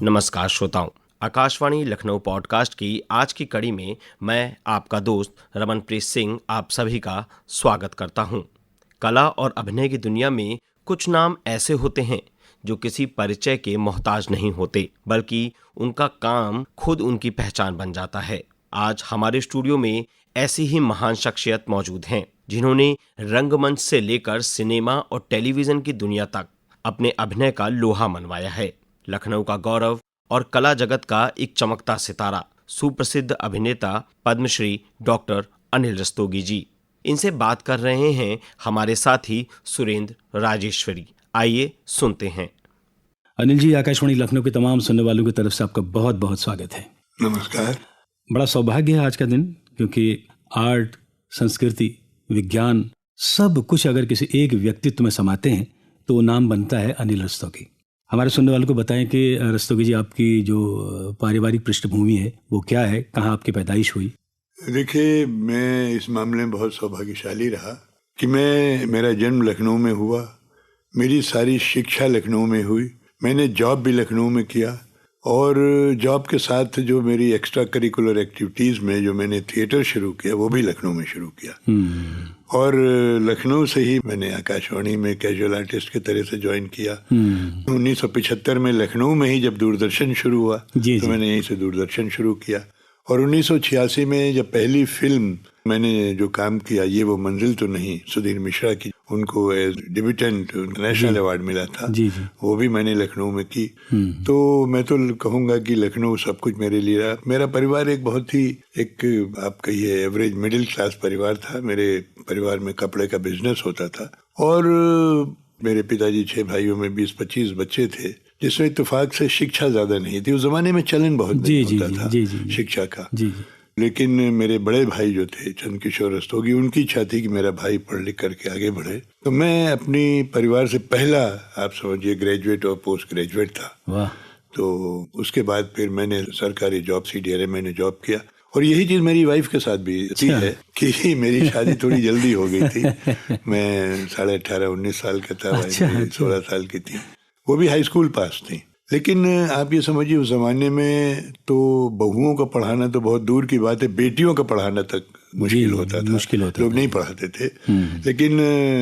नमस्कार श्रोताओं, आकाशवाणी लखनऊ पॉडकास्ट की आज की कड़ी में मैं आपका दोस्त रमनप्रीत सिंह आप सभी का स्वागत करता हूं। कला और अभिनय की दुनिया में कुछ नाम ऐसे होते हैं जो किसी परिचय के मोहताज नहीं होते, बल्कि उनका काम खुद उनकी पहचान बन जाता है। आज हमारे स्टूडियो में ऐसी ही महान शख्सियत मौजूद हैं जिन्होंने रंगमंच से लेकर सिनेमा और टेलीविजन की दुनिया तक अपने अभिनय का लोहा मनवाया है। लखनऊ का गौरव और कला जगत का एक चमकता सितारा, सुप्रसिद्ध अभिनेता पद्मश्री डॉक्टर अनिल रस्तोगी जी। इनसे बात कर रहे हैं हमारे साथी सुरेंद्र राजेश्वरी। आइए सुनते हैं। अनिल जी, आकाशवाणी लखनऊ के तमाम सुनने वालों की तरफ से आपका बहुत बहुत स्वागत है। नमस्कार। बड़ा सौभाग्य है आज का दिन, क्योंकि आर्ट, संस्कृति, विज्ञान सब कुछ अगर किसी एक व्यक्तित्व में समाते हैं तो वो नाम बनता है अनिल रस्तोगी। हमारे सुनने वालों को बताएं कि रस्तोगी जी, आपकी जो पारिवारिक पृष्ठभूमि है वो क्या है, कहाँ आपकी पैदाइश हुई? देखिए, मैं इस मामले में बहुत सौभाग्यशाली रहा कि मेरा जन्म लखनऊ में हुआ, मेरी सारी शिक्षा लखनऊ में हुई, मैंने जॉब भी लखनऊ में किया और जॉब के साथ जो मेरी एक्स्ट्रा करिकुलर एक्टिविटीज़ में जो मैंने थिएटर शुरू किया वो भी लखनऊ में शुरू किया। और लखनऊ से ही मैंने आकाशवाणी में कैजुअल आर्टिस्ट की तरह से ज्वाइन किया। 1975 में लखनऊ में ही जब दूरदर्शन शुरू हुआ तो मैंने यहीं से दूरदर्शन शुरू किया। और 1986 में जब पहली फिल्म मैंने जो काम किया, ये वो मंजिल तो नहीं, सुधीर मिश्रा की, उनको एज डिब्यूटेंट नेशनल अवार्ड मिला था, वो भी मैंने लखनऊ में की। तो मैं तो कहूँगा कि लखनऊ सब कुछ मेरे लिए रहा। मेरा परिवार एक बहुत ही आप कहिए एवरेज मिडिल क्लास परिवार था। मेरे परिवार में कपड़े का बिजनेस होता था और मेरे पिताजी 6 भाइयों में 20-25 बच्चे थे, जिसमें इत्तेफाक से शिक्षा ज्यादा नहीं थी। उस जमाने में चलन बहुत होता था शिक्षा का। लेकिन मेरे बड़े भाई जो थे चंद्रकिशोर रस्तोगी, उनकी इच्छा थी कि मेरा भाई पढ़ लिख करके आगे बढ़े। तो मैं अपनी परिवार से पहला, आप समझिए, ग्रेजुएट और पोस्ट ग्रेजुएट था। तो उसके बाद फिर मैंने सरकारी जॉब CDRA मैंने जॉब किया। और यही चीज मेरी वाइफ के साथ भी है कि मेरी शादी थोड़ी जल्दी हो गई थी। मैं 18-19 साल का था, 16 साल की थी। वो भी हाई स्कूल पास थी। लेकिन आप ये समझिए, उस जमाने में तो बहुओं का पढ़ाना तो बहुत दूर की बात है, बेटियों का पढ़ाना तक मुश्किल होता था। लोग नहीं पढ़ाते थे। लेकिन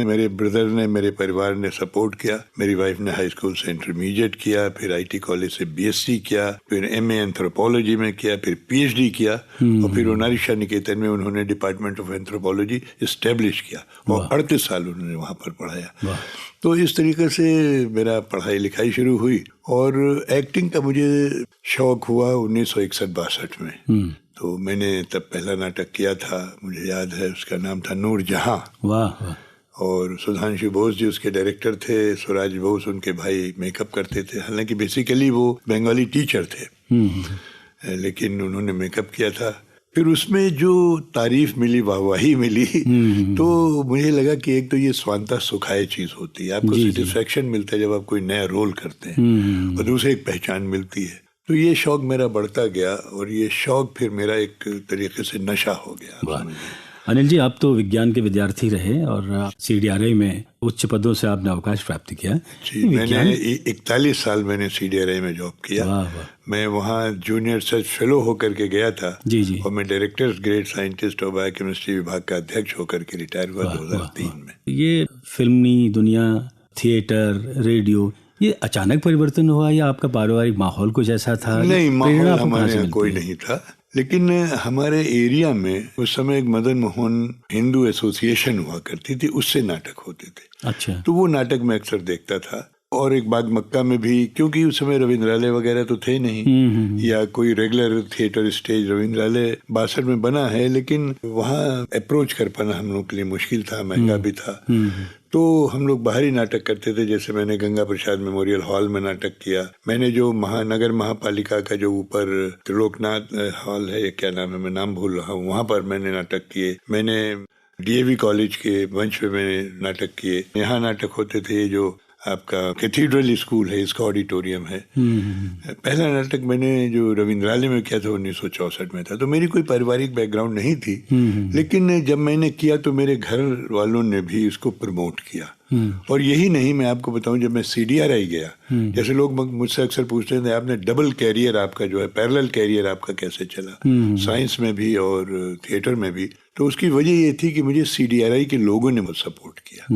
मेरे ब्रदर ने, मेरे परिवार ने सपोर्ट किया। मेरी वाइफ ने हाई स्कूल से इंटरमीडिएट किया, फिर IT कॉलेज से BSc किया, फिर MA एंथ्रोपोलॉजी में किया, फिर PhD किया और फिर नारिशा निकेतन में उन्होंने डिपार्टमेंट ऑफ एंथ्रोपोलॉजी इस्टेब्लिश किया और 38 साल उन्होंने वहाँ पर पढ़ाया। तो इस तरीके से मेरा पढ़ाई लिखाई शुरू हुई और एक्टिंग का मुझे शौक हुआ 1961-62 में। तो मैंने तब पहला नाटक किया था, मुझे याद है, उसका नाम था नूर जहां। वाह। और सुधांशु बोस जी उसके डायरेक्टर थे, स्वराज बोस उनके भाई मेकअप करते थे। हालांकि बेसिकली वो बंगाली टीचर थे, लेकिन उन्होंने मेकअप किया था। फिर उसमें जो तारीफ मिली, वाहवाही मिली, तो मुझे लगा कि एक तो ये स्वांतः सुखाय चीज होती है, आपको सेटिस्फेक्शन मिलता है जब आप कोई नया रोल करते हैं, और दूसरे एक पहचान मिलती है। तो ये शौक मेरा बढ़ता गया और ये शौक फिर मेरा एक तरीके से नशा हो गया। अनिल जी, आप तो विज्ञान के विद्यार्थी रहे और CDRA में उच्च पदों से आपने अवकाश प्राप्त किया। जी, मैंने 41 साल मैंने CDRA में जॉब किया। मैं वहाँ जूनियर रिसर्च फेलो होकर के गया था। और मैं डायरेक्टर ग्रेड साइंटिस्ट और बायोकेमिस्ट्री विभाग का अध्यक्ष होकर के रिटायर हुआ 2003 में। ये फिल्मी दुनिया, थिएटर, रेडियो, ये अचानक परिवर्तन हुआ या आपका पारिवारिक माहौल कुछ ऐसा था? नहीं, माहौल हमारे कोई नहीं था, लेकिन हमारे एरिया में उस समय एक मदन मोहन हिंदू एसोसिएशन हुआ करती थी, उससे नाटक होते थे। अच्छा। तो वो नाटक मैं अक्सर देखता था। और एक बाग मक्का में भी, क्योंकि उस समय रविंद्रालय वगैरह तो थे नहीं, या कोई रेगुलर थिएटर स्टेज। रविंद्रालय 62 में बना है, लेकिन वहाँ अप्रोच कर पाना हम लोग के लिए मुश्किल था, महंगा भी था। तो हम लोग बाहरी नाटक करते थे। जैसे मैंने गंगा प्रसाद मेमोरियल हॉल में नाटक किया। मैंने जो महानगर महापालिका का जो ऊपर त्रिलोकनाथ हॉल है, क्या नाम है, मैं नाम भूल रहा हूँ, वहाँ पर मैंने नाटक किए। मैंने DAV कॉलेज के मंच पे मैंने नाटक किए। यहाँ नाटक होते थे जो आपका कैथीड्रल स्कूल है, इसका ऑडिटोरियम है। पहला नाटक मैंने जो रविंद्रालय में किया था 1964 में था। तो मेरी कोई पारिवारिक बैकग्राउंड नहीं थी, लेकिन जब मैंने किया तो मेरे घर वालों ने भी इसको प्रमोट किया। और यही नहीं, मैं आपको बताऊं, जब मैं CDRI गया, जैसे लोग मुझसे अक्सर पूछते थे आपने डबल कैरियर आपका जो है, पैरेलल कैरियर आपका कैसे चला, साइंस में भी और थिएटर में भी, तो उसकी वजह ये थी कि मुझे CDRI के लोगों ने मुझे सपोर्ट किया।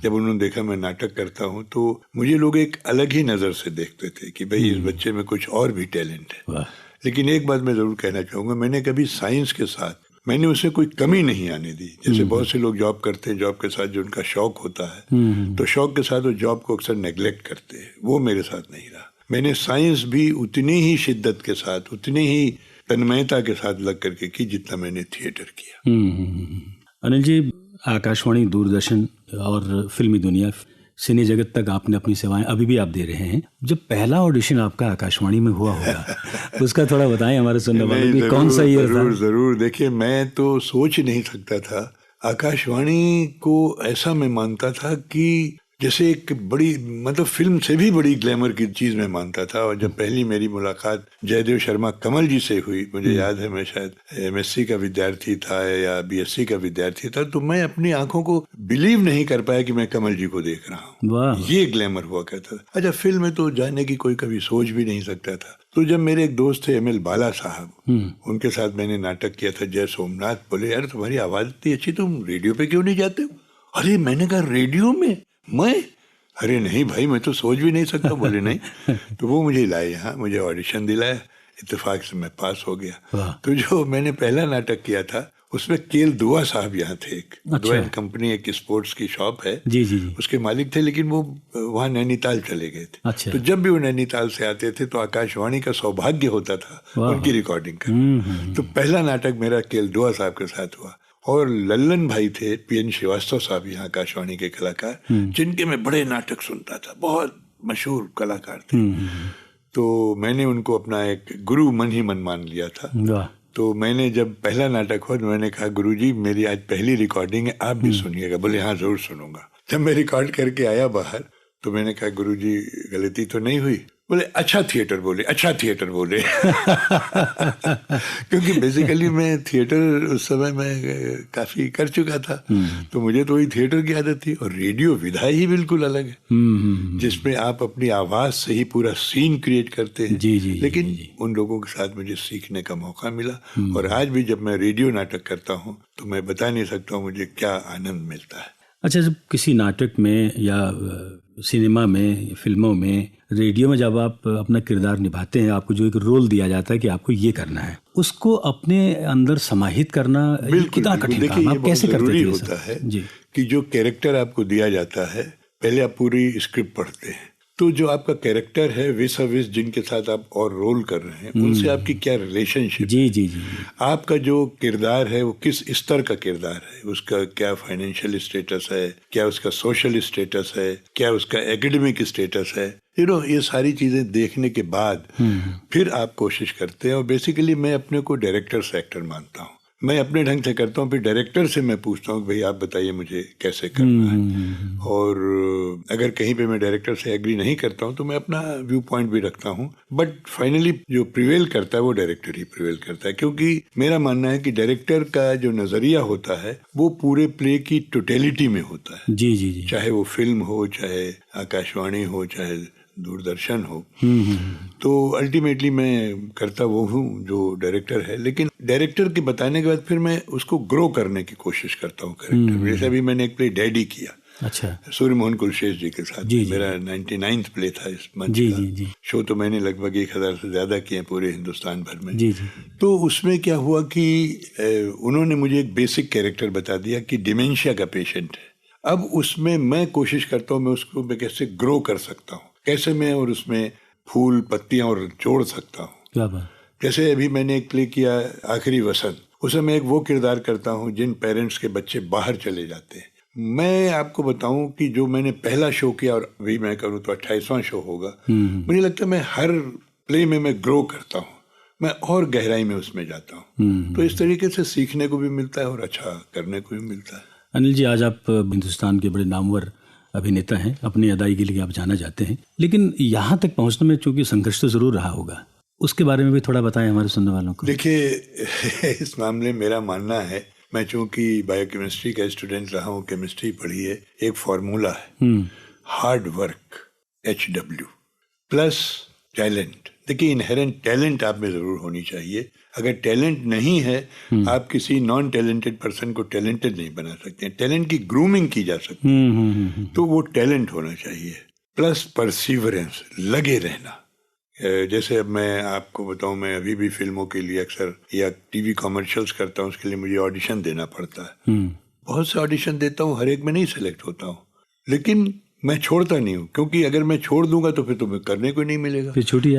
जब उन्होंने देखा मैं नाटक करता हूँ तो मुझे लोग एक अलग ही नज़र से देखते थे कि भाई इस बच्चे में कुछ और भी टैलेंट है। लेकिन एक बात मैं ज़रूर कहना चाहूँगा, मैंने कभी साइंस के साथ मैंने उसे कोई कमी नहीं आने दी। जैसे बहुत से लोग जॉब करते हैं, जॉब के साथ जो उनका शौक होता है, तो शौक के साथ वो जॉब को अक्सर नेग्लेक्ट करते हैं, वो मेरे साथ नहीं रहा। मैंने साइंस भी उतनी ही शिद्दत के साथ, उतनी ही तन्मयता के साथ लग करके की जितना मैंने थिएटर किया। अनिल जी, आकाशवाणी, दूरदर्शन और फिल्मी दुनिया, सिने जगत तक आपने अपनी सेवाएं अभी भी आप दे रहे हैं। जब पहला ऑडिशन आपका आकाशवाणी में हुआ होगा उसका थोड़ा बताएं हमारे सुनने वालों को, कौन सा ईयर था? जरूर। देखिए, मैं तो सोच नहीं सकता था। आकाशवाणी को ऐसा मैं मानता था कि जैसे एक बड़ी, मतलब फिल्म से भी बड़ी ग्लैमर की चीज मैं मानता था। और जब पहली मेरी मुलाकात जयदेव शर्मा कमल जी से हुई, मुझे याद है मैं शायद MSc का विद्यार्थी था या BSc का विद्यार्थी था, तो मैं अपनी आंखों को बिलीव नहीं कर पाया कि मैं कमल जी को देख रहा हूँ। ये ग्लैमर हुआ करता था। अच्छा, फिल्म में तो जाने की कोई कभी सोच भी नहीं सकता था। तो जब मेरे एक दोस्त थे ML बाला साहब, उनके साथ मैंने नाटक किया था जय सोमनाथ। बोले, यार तुम्हारी आवाज इतनी अच्छी, तुम रेडियो पे क्यों नहीं जाते हो? अरे मैंने कहा, रेडियो में मैं? अरे नहीं भाई, मैं तो सोच भी नहीं सकता। बोले नहीं। तो वो मुझे लाए यहाँ, मुझे ऑडिशन दिलाया, इत्तेफाक से मैं पास हो गया। तो जो मैंने पहला नाटक किया था उसमें केल दुआ साहब यहाँ थे। एक दुआ कंपनी, एक स्पोर्ट्स की शॉप है, जी, उसके मालिक थे, लेकिन वो वहाँ नैनीताल चले गए थे। अच्छा। तो जब भी वो नैनीताल से आते थे तो आकाशवाणी का सौभाग्य होता था उनकी रिकॉर्डिंग का। तो पहला नाटक मेरा केल दुआ साहब के साथ हुआ। और लल्लन भाई थे, PN श्रीवास्तव साहब, यहाँ आकाशवाणी के कलाकार, जिनके मैं बड़े नाटक सुनता था, बहुत मशहूर कलाकार थे। तो मैंने उनको अपना एक गुरु मन ही मन मान लिया था। तो मैंने जब पहला नाटक हुआ तो मैंने कहा, गुरुजी मेरी आज पहली रिकॉर्डिंग है, आप भी सुनिएगा। बोले हाँ जरूर सुनूंगा। जब मैं रिकॉर्ड करके आया बाहर तो मैंने कहा, गुरुजी गलती तो नहीं हुई? बोले अच्छा थिएटर बोले, अच्छा थिएटर बोले। क्योंकि बेसिकली मैं थिएटर उस समय में काफी कर चुका था, तो मुझे तो वही थिएटर की आदत थी। और रेडियो विधा ही बिल्कुल अलग है, जिसमें आप अपनी आवाज से ही पूरा सीन क्रिएट करते हैं। लेकिन उन लोगों के साथ मुझे सीखने का मौका मिला। और आज भी जब मैं रेडियो नाटक करता हूँ तो मैं बता नहीं सकता हूँ मुझे क्या आनंद मिलता है। अच्छा, जब किसी नाटक में या सिनेमा में, फिल्मों में, रेडियो में जब आप अपना किरदार निभाते हैं, आपको जो एक रोल दिया जाता है कि आपको ये करना है, उसको अपने अंदर समाहित करना कितना कठिन काम, आप कैसे करते हैं? होता है कि जो कैरेक्टर आपको दिया जाता है, पहले आप पूरी स्क्रिप्ट पढ़ते हैं, तो जो आपका कैरेक्टर है विस अविस जिनके साथ आप और रोल कर रहे हैं, उनसे आपकी क्या रिलेशनशिप, जी, आपका जो किरदार है वो किस स्तर का किरदार है, उसका क्या फाइनेंशियल स्टेटस है, क्या उसका सोशल स्टेटस है, क्या उसका एकेडमिक स्टेटस है, ये सारी चीजें देखने के बाद फिर आप कोशिश करते हैं। और बेसिकली मैं अपने को डायरेक्टर से एक्टर मानता हूँ। मैं अपने ढंग से करता हूँ, फिर डायरेक्टर से मैं पूछता हूँ भाई आप बताइए मुझे कैसे करना है। और अगर कहीं पे मैं डायरेक्टर से एग्री नहीं करता हूँ तो मैं अपना व्यू पॉइंट भी रखता हूँ, बट फाइनली जो प्रिवेल करता है वो डायरेक्टर ही प्रिवेल करता है। क्योंकि मेरा मानना है कि डायरेक्टर का जो नजरिया होता है वो पूरे प्ले की टोटलिटी में होता है। जी। चाहे वो फिल्म हो, चाहे आकाशवाणी हो, चाहे दूरदर्शन हो। तो अल्टीमेटली मैं करता वो हूँ जो डायरेक्टर है, लेकिन डायरेक्टर के बताने के बाद फिर मैं उसको ग्रो करने की कोशिश करता हूँ कैरेक्टर। जैसे अभी मैंने एक प्ले डैडी किया, अच्छा, सूर्य मोहन कुलशेष जी के साथ। मेरा 99th प्ले था इस मंच का। शो तो मैंने लगभग 1000 से ज्यादा किए पूरे हिंदुस्तान भर में। तो उसमें क्या हुआ कि उन्होंने मुझे एक बेसिक कैरेक्टर बता दिया कि डिमेंशिया का पेशेंट है। अब उसमें मैं कोशिश करता हूँ मैं उसको मैं कैसे ग्रो कर सकता हूँ, कैसे मैं और उसमें फूल पत्तियां और जोड़ सकता हूँ। क्या बात। जैसे अभी मैंने एक प्ले किया आखिरी वसंत, उसमें मैं एक वो किरदार करता हूँ जिन पेरेंट्स के बच्चे बाहर चले जाते हैं। मैं आपको बताऊं कि जो मैंने पहला शो किया और अभी मैं करूँ तो 28वां शो होगा, मुझे लगता है मैं हर प्ले में मैं ग्रो करता हूँ, मैं और गहराई में उसमें जाता हूँ। तो इस तरीके से सीखने को भी मिलता है और अच्छा करने को भी मिलता है। अनिल जी, आज आप हिंदुस्तान के बड़े नामवर अभिनेता हैं, अपनी अदायगी के लिए आप जाना जाते हैं, लेकिन यहाँ तक पहुँचने में चूंकि संघर्ष तो जरूर रहा होगा, उसके बारे में भी थोड़ा बताएं हमारे सुनने वालों को। देखिए, इस मामले में मेरा मानना है, मैं चूंकि बायोकेमिस्ट्री का स्टूडेंट रहा हूँ, केमिस्ट्री पढ़ी है, एक फॉर्मूला है, hard work HW plus talent. देखिए, इनहेरेंट टैलेंट आप में जरूर होनी चाहिए। अगर टैलेंट नहीं है, आप किसी नॉन टैलेंटेड पर्सन को टैलेंटेड नहीं बना सकते। टैलेंट की ग्रूमिंग की जा सकती है, तो वो टैलेंट होना चाहिए। प्लस परसिवरेंस, लगे रहना। जैसे अब मैं आपको बताऊं, मैं अभी भी फिल्मों के लिए अक्सर या टीवी कॉमर्शियल्स करता हूं, उसके लिए मुझे ऑडिशन देना पड़ता है। बहुत से ऑडिशन देता हूं, हर एक में नहीं सेलेक्ट होता हूं, लेकिन मैं छोड़ता नहीं हूं, क्योंकि अगर मैं छोड़ दूंगा तो फिर तुम्हें करने को नहीं मिलेगा।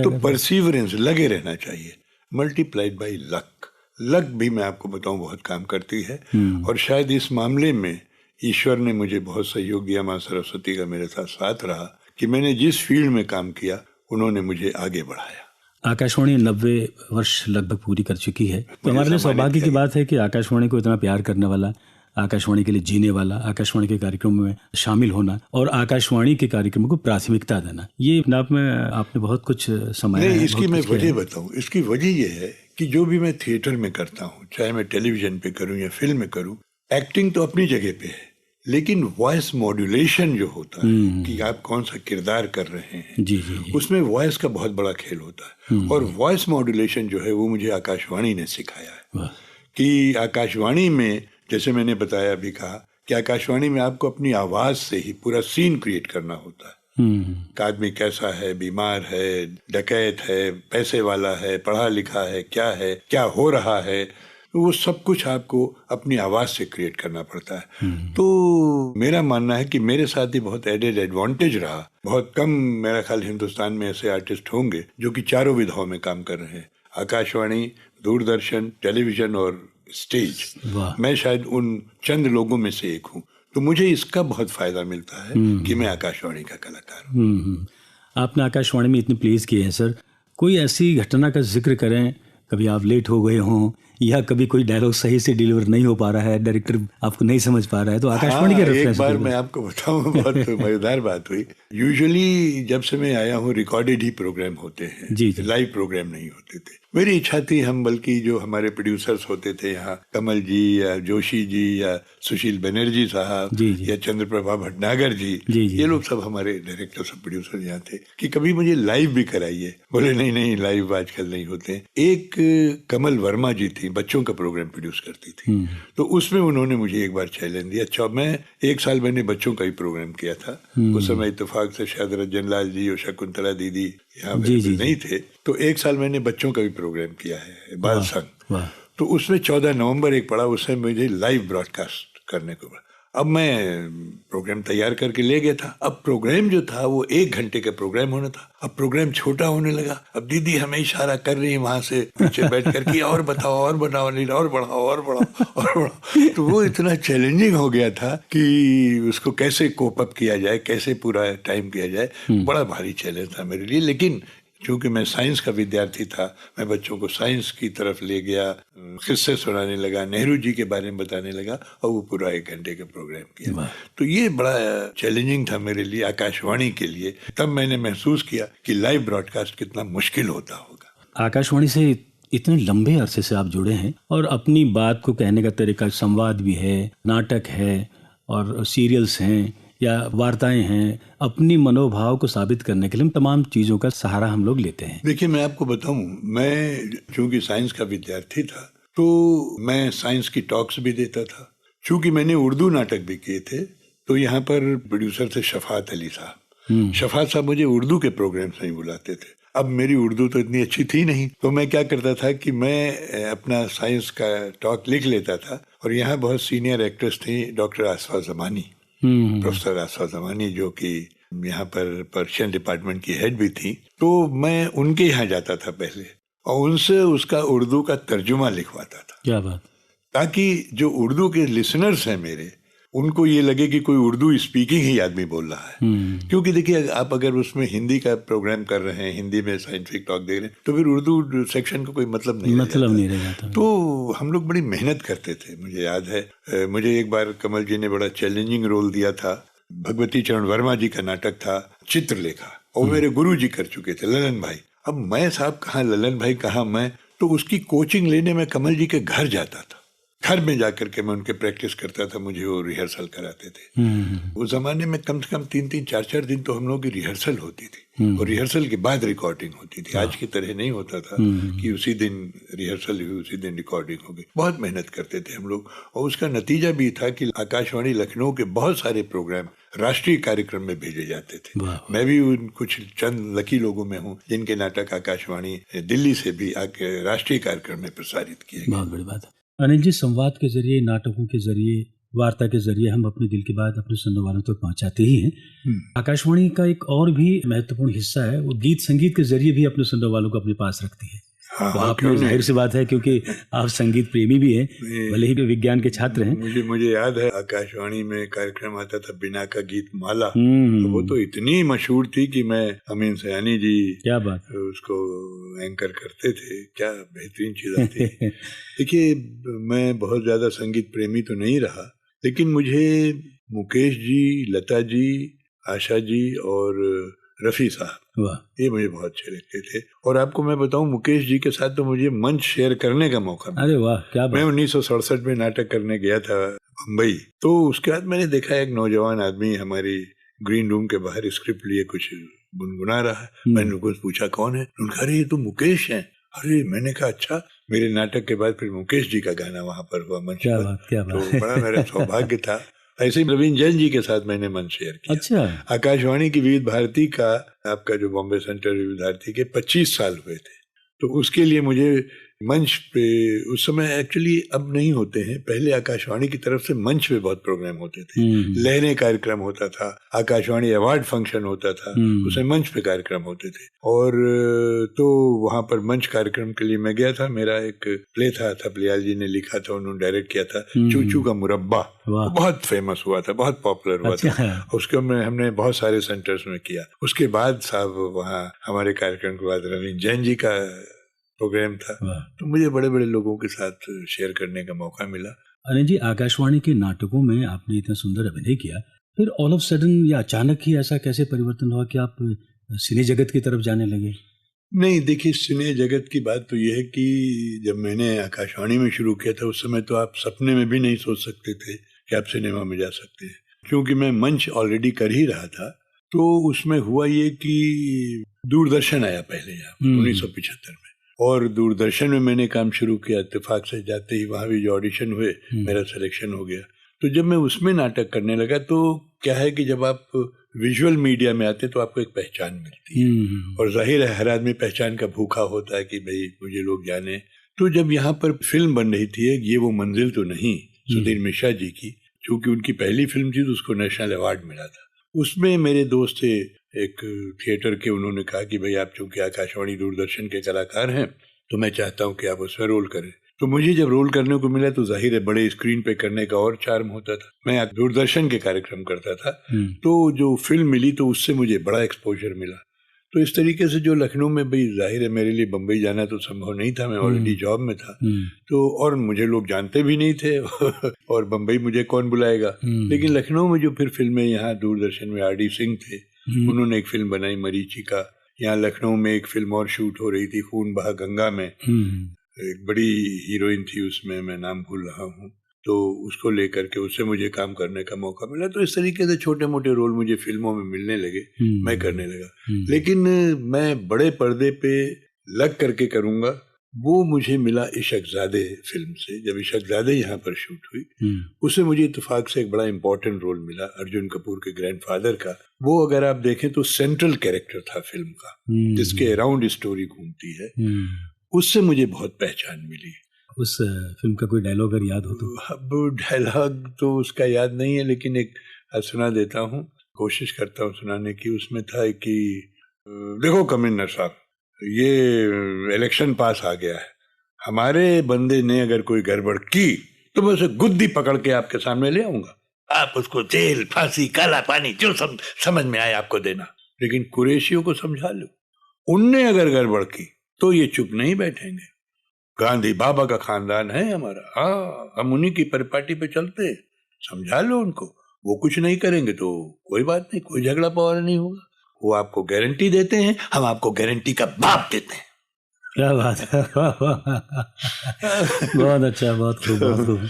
तो परसिवरेंस, लगे रहना चाहिए, मल्टीप्लाइड बाई लक। लक भी मैं आपको बताऊं बहुत काम करती है, और शायद इस मामले में ईश्वर ने मुझे बहुत सहयोग दिया, माँ सरस्वती का मेरे साथ रहा कि मैंने जिस फील्ड में काम किया उन्होंने मुझे आगे बढ़ाया। आकाशवाणी 90 वर्ष लगभग पूरी कर चुकी है, तो हमारे लिए सौभाग्य की बात है कि आकाशवाणी को इतना प्यार करने वाला, आकाशवाणी के लिए जीने वाला, आकाशवाणी के कार्यक्रम में शामिल होना और आकाशवाणी के कार्यक्रमों को प्राथमिकता देना, ये अपने आप में आपने बहुत कुछ समाया है। इसकी मैं वजह बताऊं, इसकी वजह ये है कि जो भी मैं थिएटर में करता हूँ, चाहे मैं टेलीविजन पे करूँ या फिल्म में करूँ, एक्टिंग तो अपनी जगह पे है, लेकिन वॉइस मॉड्यूलेशन जो होता है कि आप कौन सा किरदार कर रहे हैं, जी। उसमें वॉइस का बहुत बड़ा खेल होता है। और वॉइस मॉड्यूलेशन जो है वो मुझे आकाशवाणी ने सिखाया है कि आकाशवाणी में, जैसे मैंने बताया, अभी कहा कि आकाशवाणी में आपको अपनी आवाज से ही पूरा सीन क्रिएट करना होता है। आदमी कैसा है, बीमार है, डकैत है, पैसे वाला है, पढ़ा लिखा है, क्या हो रहा है, वो सब कुछ आपको अपनी आवाज से क्रिएट करना पड़ता है। तो मेरा मानना है कि मेरे साथ ही बहुत एडेड एडवांटेज रहा। बहुत कम, मेरा ख्याल हिंदुस्तान में ऐसे आर्टिस्ट होंगे जो कि चारों विधाओं में काम कर रहे हैं, आकाशवाणी, दूरदर्शन, टेलीविजन और स्टेज। मैं शायद उन चंद लोगों में से एक हूँ, तो मुझे इसका बहुत फायदा मिलता है कि मैं आकाशवाणी का कलाकार हूँ। आपने आकाशवाणी में इतने प्लेस किए हैं सर, कोई ऐसी घटना का जिक्र करें, कभी आप लेट हो गए हों या कभी कोई डायलॉग सही से डिलीवर नहीं हो पा रहा है, डायरेक्टर आपको नहीं समझ पा रहा है, तो आकाशवाणी के रेफरेंस। एक बार मैं आपको बताऊं, बहुत मजेदार बात हुई। यूजुअली जब से मैं आया हूँ रिकॉर्डेड ही प्रोग्राम होते हैं, जी। लाइव प्रोग्राम नहीं होते थे। मेरी इच्छा थी, हम बल्कि जो हमारे प्रोड्यूसर्स होते थे यहाँ, कमल जी या जोशी जी या सुशील बनर्जी साहब या चंद्रप्रभा भटनागर जी, ये लोग सब हमारे डायरेक्टर्स और प्रोड्यूसर यहाँ थे, कि कभी मुझे लाइव भी कराइए। बोले नहीं, लाइव आजकल नहीं होते। एक कमल वर्मा जी थी, बच्चों का प्रोग्राम प्रोड्यूस करती थी, तो उसमें उन्होंने मुझे एक बार चैलेंज दिया। अच्छा, मैं एक साल मैंने बच्चों का ही प्रोग्राम किया था। उस समय इत्तेफाक से शायद रंजन लाल जी और शकुंतला दीदी यहाँ नहीं थे, तो एक साल मैंने बच्चों का भी प्रोग्राम किया है, बाल संघ। तो उसमें 14 नवंबर एक पड़ा, उसमें मुझे लाइव ब्रॉडकास्ट करने को पड़ा। अब मैं प्रोग्राम तैयार करके ले गया था। अब प्रोग्राम जो था वो 1 घंटे का प्रोग्राम होना था। अब प्रोग्राम छोटा होने लगा। अब दीदी हमें इशारा कर रही है वहां से पीछे बैठ कर कि और बताओ नहीं, और बढ़ाओ। तो वो इतना चैलेंजिंग हो गया था कि उसको कैसे कोप अप किया जाए, कैसे पूरा टाइम किया जाए, बड़ा भारी चैलेंज था मेरे लिए। लेकिन चूंकि मैं साइंस का विद्यार्थी था, मैं बच्चों को साइंस की तरफ ले गया, किस्से सुनाने लगा, नेहरू जी के बारे में बताने लगा, और वो पूरा 1 घंटे का प्रोग्राम किया। तो ये बड़ा चैलेंजिंग था मेरे लिए, आकाशवाणी के लिए। तब मैंने महसूस किया कि लाइव ब्रॉडकास्ट कितना मुश्किल होता होगा। आकाशवाणी से इतने लंबे अरसे से आप जुड़े हैं, और अपनी बात को कहने का तरीका, संवाद भी है, नाटक है और सीरियल्स हैं या वार्ताएं हैं, अपनी मनोभाव को साबित करने के लिए तमाम चीज़ों का सहारा हम लोग लेते हैं। देखिए, मैं आपको बताऊं, मैं चूंकि साइंस का विद्यार्थी था, तो मैं साइंस की टॉक्स भी देता था। चूंकि मैंने उर्दू नाटक भी किए थे, तो यहाँ पर प्रोड्यूसर थे शफात अली साहब। शफात साहब मुझे उर्दू के प्रोग्राम से ही बुलाते थे। अब मेरी उर्दू तो इतनी अच्छी थी नहीं, तो मैं क्या करता था कि मैं अपना साइंस का टॉक लिख लेता था। और यहाँ बहुत सीनियर एक्ट्रेस थी, डॉक्टर आसफा जमानी, प्रोफेसर आसफा जमानी, जो कि यहाँ पर पर्शियन डिपार्टमेंट की हेड भी थी। तो मैं उनके यहाँ जाता था पहले, और उनसे उसका उर्दू का तर्जुमा लिखवाता था। क्या बात। ताकि जो उर्दू के लिसनर्स हैं मेरे, उनको ये लगे कि कोई उर्दू स्पीकिंग ही आदमी बोल रहा है। क्योंकि देखिए, आप अगर उसमें हिंदी का प्रोग्राम कर रहे हैं, हिंदी में साइंटिफिक टॉक दे रहे हैं, तो फिर उर्दू सेक्शन का कोई मतलब नहीं रह जाता। तो हम लोग बड़ी मेहनत करते थे। मुझे याद है, मुझे एक बार कमल जी ने बड़ा चैलेंजिंग रोल दिया था। भगवती चरण वर्मा जी का नाटक था चित्रलेखा, और मेरे गुरु जी कर चुके थे, ललन भाई। अब मैं साहब कहाँ ललन भाई, कहाँ मैं, तो उसकी कोचिंग लेने में कमल जी के घर जाता था। घर में जाकर के मैं उनके प्रैक्टिस करता था, मुझे वो रिहर्सल कराते थे। उस जमाने में कम से कम 3-3, 4-4 दिन तो हम लोगों की रिहर्सल होती थी और रिहर्सल के बाद रिकॉर्डिंग होती थी। आज की तरह नहीं होता था कि उसी दिन रिहर्सल हुई उसी दिन रिकॉर्डिंग हो गई। बहुत मेहनत करते थे हम लोग और उसका नतीजा भी था कि आकाशवाणी लखनऊ के बहुत सारे प्रोग्राम राष्ट्रीय कार्यक्रम में भेजे जाते थे। मैं भी उन कुछ चंद लकी लोगों में हूँ जिनके नाटक आकाशवाणी दिल्ली से भी आके राष्ट्रीय कार्यक्रम में प्रसारित किए गए। बहुत बड़ी बात है अनिल जी। संवाद के जरिए, नाटकों के जरिए, वार्ता के जरिए हम अपने दिल की बात अपने सुनने वालों तक पहुंचाते ही हैं। आकाशवाणी का एक और भी महत्वपूर्ण हिस्सा है, वो गीत संगीत के जरिए भी अपने सुनने वालों को अपने पास रखती है। तो आपने जाहिर सी बात है, क्योंकि आप संगीत प्रेमी भी हैं, भले ही विज्ञान के छात्र हैं। मुझे याद है आकाशवाणी में कार्यक्रम आता था बिना का गीत माला, तो वो तो इतनी मशहूर थी कि मैं अमीन सयानी जी क्या बात उसको एंकर करते थे। क्या बेहतरीन चीज आती। देखिए, मैं बहुत ज्यादा संगीत प्रेमी तो नहीं रहा, लेकिन मुझे मुकेश जी, लता जी, आशा जी और रफी साहब, ये मुझे बहुत अच्छे लगते थे। और आपको मैं बताऊं, मुकेश जी के साथ तो मुझे मंच शेयर करने का मौका मिला। अरे वाह, क्या बात। मैं 1967 में नाटक करने गया था मुंबई, तो उसके बाद मैंने देखा एक नौजवान आदमी हमारी ग्रीन रूम के बाहर स्क्रिप्ट लिए कुछ गुनगुना रहा है। मैंने उनको पूछा कौन है, उन्होंने कहा अरे ये तो मुकेश है। अरे मैंने कहा अच्छा। मेरे नाटक के बाद फिर मुकेश जी का गाना वहां पर हुआ मंच पर। क्या बात। तो बड़ा मेरा सौभाग्य था। ऐसे ही रवीन जैन जी के साथ मैंने मंच शेयर किया। अच्छा। आकाशवाणी की विविध भारती का, आपका जो बॉम्बे सेंटर विविध भारती के 25 साल हुए थे, तो उसके लिए मुझे मंच पे उस समय, एक्चुअली अब नहीं होते हैं, पहले आकाशवाणी की तरफ से मंच पे बहुत प्रोग्राम होते थे। लहरें कार्यक्रम होता था, आकाशवाणी अवार्ड फंक्शन होता था, उसमें मंच पे कार्यक्रम होते थे। और तो वहां पर मंच कार्यक्रम के लिए मैं गया था। मेरा एक प्ले था, प्लियाल जी ने लिखा था, उन्होंने डायरेक्ट किया था, चूचू का मुरब्बा। बहुत फेमस हुआ था, बहुत पॉपुलर हुआ था। उसके में हमने बहुत सारे सेंटर्स में किया। उसके बाद साहब वहाँ हमारे कार्यक्रम के बाद रवीन जैन जी का प्रोग्राम था, तो मुझे बड़े बड़े लोगों के साथ शेयर करने का मौका मिला। अनिल जी, आकाशवाणी के नाटकों में आपने इतना सुंदर अभिनय किया, फिर ऑल ऑफ सडन या अचानक ही ऐसा कैसे परिवर्तन हुआ कि आप सिने जगत की तरफ जाने लगे? नहीं, देखिए, सिने जगत की बात तो यह है कि जब मैंने आकाशवाणी में शुरू किया था, उस समय तो आप सपने में भी नहीं सोच सकते थे कि आप सिनेमा में जा सकते हैं। क्योंकि मैं मंच ऑलरेडी कर ही रहा था, तो उसमें हुआ ये कि दूरदर्शन आया पहले यहाँ 1975 में, और दूरदर्शन में मैंने काम शुरू किया। इत्तेफाक से जाते ही वहाँ भी जो ऑडिशन हुए, मेरा सिलेक्शन हो गया। तो जब मैं उसमें नाटक करने लगा, तो क्या है कि जब आप विजुअल मीडिया में आते तो आपको एक पहचान मिलती है, और जाहिर है हर आदमी पहचान का भूखा होता है कि भाई मुझे लोग जाने। तो जब यहाँ पर फिल्म बन रही थी, ये वो मंजिल तो नहीं, सुधीर मिश्रा जी की, चूंकि उनकी पहली फिल्म थी तो उसको नेशनल अवार्ड मिला था। उसमें मेरे दोस्त थे एक थिएटर के, उन्होंने कहा कि भाई आप चूंकि आकाशवाणी दूरदर्शन के कलाकार हैं, तो मैं चाहता हूं कि आप उसमें रोल करें। तो मुझे जब रोल करने को मिला तो जाहिर है बड़े स्क्रीन पे करने का और चार्म होता था। मैं दूरदर्शन के कार्यक्रम करता था, तो जो फिल्म मिली तो उससे मुझे बड़ा एक्सपोजर मिला। तो इस तरीके से जो लखनऊ में, भाई जाहिर है मेरे लिए बम्बई जाना तो संभव नहीं था, मैं ऑलरेडी जॉब में था, तो और मुझे लोग जानते भी नहीं थे और बम्बई मुझे कौन बुलाएगा। लेकिन लखनऊ में जो फिर फिल्में, यहाँ दूरदर्शन में आर.डी. सिंह थे, उन्होंने एक फिल्म बनाई मरीचिका। यहाँ लखनऊ में एक फिल्म और शूट हो रही थी, खून बहा गंगा में, एक बड़ी हीरोइन थी उसमें, मैं नाम भूल रहा हूँ, तो उसको लेकर के उससे मुझे काम करने का मौका मिला। तो इस तरीके से छोटे मोटे रोल मुझे फिल्मों में मिलने लगे, मैं करने लगा। लेकिन मैं बड़े पर्दे पे लग करके करूँगा, वो मुझे मिला इशकजादे फिल्म से। जब इशकजादे यहाँ पर शूट हुई, उससे मुझे इत्तेफाक से एक बड़ा इंपॉर्टेंट रोल मिला, अर्जुन कपूर के ग्रैंडफादर का। वो अगर आप देखें तो सेंट्रल कैरेक्टर था फिल्म का, जिसके अराउंड स्टोरी घूमती है। उससे मुझे बहुत पहचान मिली। उस फिल्म का कोई डायलॉग अगर याद हो तो? अब डायलॉग तो उसका याद नहीं है, लेकिन एक सुना देता हूँ, कोशिश करता हूँ सुनाने की। उसमें था कि देखो कमिश्नर साहब, ये इलेक्शन पास आ गया है, हमारे बंदे ने अगर कोई गड़बड़ की तो मैं उसे गुद्दी पकड़ के आपके सामने ले आऊंगा, आप उसको जेल, फांसी, काला पानी, जो समझ में आए आपको देना। लेकिन कुरैशियों को समझा लो, उनने अगर गड़बड़ की तो ये चुप नहीं बैठेंगे। गांधी बाबा का खानदान है हमारा, हाँ, हम उन्हीं की परिपाटी पे चलते, समझा लो उनको, वो कुछ नहीं करेंगे तो कोई बात नहीं, कोई झगड़ा पवार नहीं होगा। वो आपको गारंटी देते हैं, हम आपको गारंटी का बाप देते हैं। क्या बात है। बहुत अच्छा, बहुत खूब, बहुत खूब।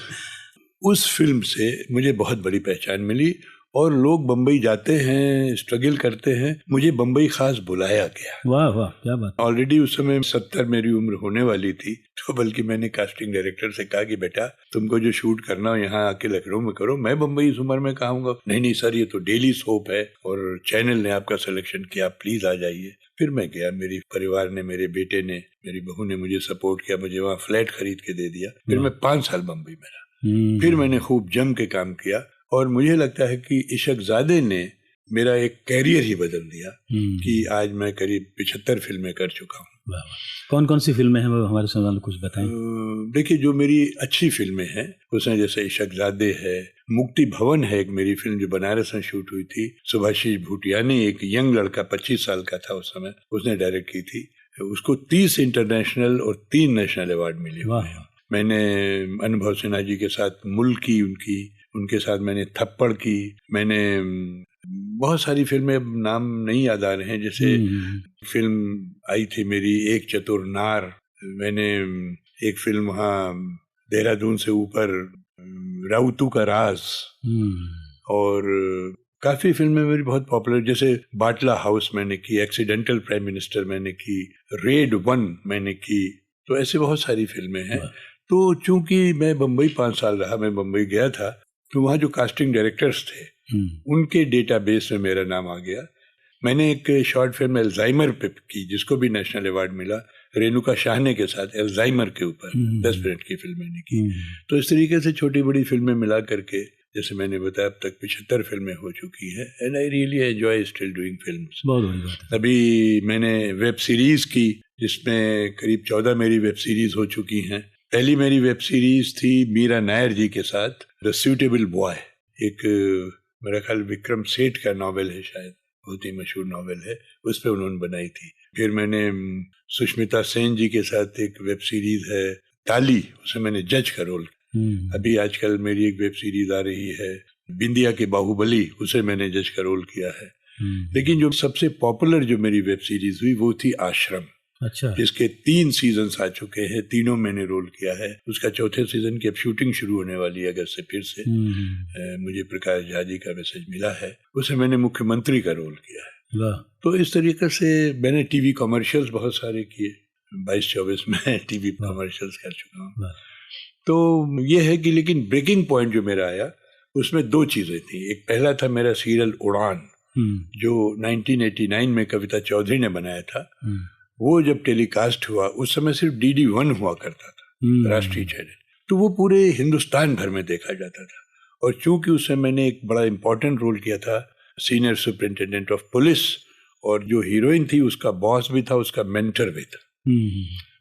उस फिल्म से मुझे बहुत बड़ी पहचान मिली और लोग बम्बई जाते हैं, स्ट्रगल करते हैं, मुझे बम्बई खास बुलाया गया। वाह वाह, क्या बात। ऑलरेडी उस समय 70 मेरी उम्र होने वाली थी, तो बल्कि मैंने कास्टिंग डायरेक्टर से कहा कि बेटा तुमको जो शूट करना हो यहाँ आके लखनऊ में करो, मैं बम्बई इस उम्र में कहूँगा। नहीं सर, ये तो डेली सोप है और चैनल ने आपका सिलेक्शन किया, प्लीज आ जाइए। फिर मैं गया, मेरी परिवार ने, मेरे बेटे ने, मेरी बहू ने मुझे सपोर्ट किया, मुझे वहाँ फ्लैट खरीद के दे दिया। फिर मैं 5 साल बम्बई में रहा। फिर मैंने खूब जम के काम किया और मुझे लगता है कि इशकजादे ने मेरा एक कैरियर ही बदल दिया कि आज मैं करीब 75 फिल्में कर चुका हूँ। कौन कौन सी फिल्में हैं वो हमारे सुनने वालों को कुछ बताएं। देखिए, जो मेरी अच्छी फिल्में हैं उसमें जैसे इशकजादे है, मुक्ति भवन है एक मेरी फिल्म जो बनारस में शूट हुई थी, सुभाषिश भूटियानी एक यंग लड़का 25 साल का था उस समय, उसने डायरेक्ट की थी। उसको 30 इंटरनेशनल और 3 नेशनल अवार्ड मिले हुए हैं। मैंने अनुभव सिन्हा जी के साथ मुल्की उनके साथ मैंने थप्पड़ की, मैंने बहुत सारी फिल्में, नाम नहीं याद आ रहे हैं, जैसे फिल्म आई थी मेरी एक चतुर नार, मैंने एक फिल्म वहाँ देहरादून से ऊपर राउतू का राज, और काफी फिल्में मेरी बहुत पॉपुलर, जैसे बाटला हाउस मैंने की, एक्सीडेंटल प्राइम मिनिस्टर मैंने की, रेड 1 मैंने की, तो ऐसे बहुत सारी फिल्में हैं। तो चूंकि मैं बम्बई 5 साल रहा, मैं बम्बई गया था, तो वहाँ जो कास्टिंग डायरेक्टर्स थे उनके डेटाबेस में मेरा नाम आ गया। मैंने एक शॉर्ट फिल्म एल्जाइमर पे की जिसको भी नेशनल अवार्ड मिला, रेणुका शाहने के साथ, एल्जाइमर के ऊपर 10 मिनट की फिल्म मैंने की। तो इस तरीके से छोटी बड़ी फिल्में मिला करके, जैसे मैंने बताया, अब तक 75 फिल्में हो चुकी हैं and I really enjoy still doing films. बहुत बड़ी बात है। अभी मैंने वेब सीरीज की जिसमें करीब 14 मेरी वेब सीरीज हो चुकी हैं। पहली मेरी वेब सीरीज थी मीरा नायर जी के साथ, द सूटेबल बॉय, एक मेरा ख्याल विक्रम सेठ का नॉवेल है, शायद बहुत ही मशहूर नॉवेल है, उस पर उन्होंने बनाई थी। फिर मैंने सुष्मिता सेन जी के साथ एक वेब सीरीज है ताली, उसमें मैंने जज का रोल। अभी आजकल मेरी एक वेब सीरीज आ रही है बिंदिया के बाहुबली, उसे मैंने जज का रोल किया है। लेकिन जो सबसे पॉपुलर जो मेरी वेब सीरीज हुई वो थी आश्रम। अच्छा। जिसके 3 सीजन्स आ चुके हैं, तीनों मैंने रोल किया है। उसका 4थे सीजन की अब शूटिंग शुरू होने वाली है अगस्त से, फिर से मुझे प्रकाश झा जी का मैसेज मिला है, उसे मैंने मुख्यमंत्री का रोल किया है। तो इस तरीके से मैंने टीवी कॉमर्शियल्स बहुत सारे किए, 22-24 में टीवी कॉमर्शियल्स कर चुका हूँ। तो ये है कि, लेकिन ब्रेकिंग पॉइंट जो मेरा आया उसमें 2 चीजें थी। एक पहला था मेरा सीरियल उड़ान, जो 1989 में कविता चौधरी ने बनाया था। वो जब टेलीकास्ट हुआ, उस समय सिर्फ DD1 हुआ करता था, राष्ट्रीय चैनल, तो वो पूरे हिंदुस्तान भर में देखा जाता था। और चूंकि उस समय मैंने एक बड़ा इंपॉर्टेंट रोल किया था, सीनियर सुपरिंटेंडेंट ऑफ पुलिस, और जो हीरोइन थी उसका बॉस भी था, उसका मेंटर भी था,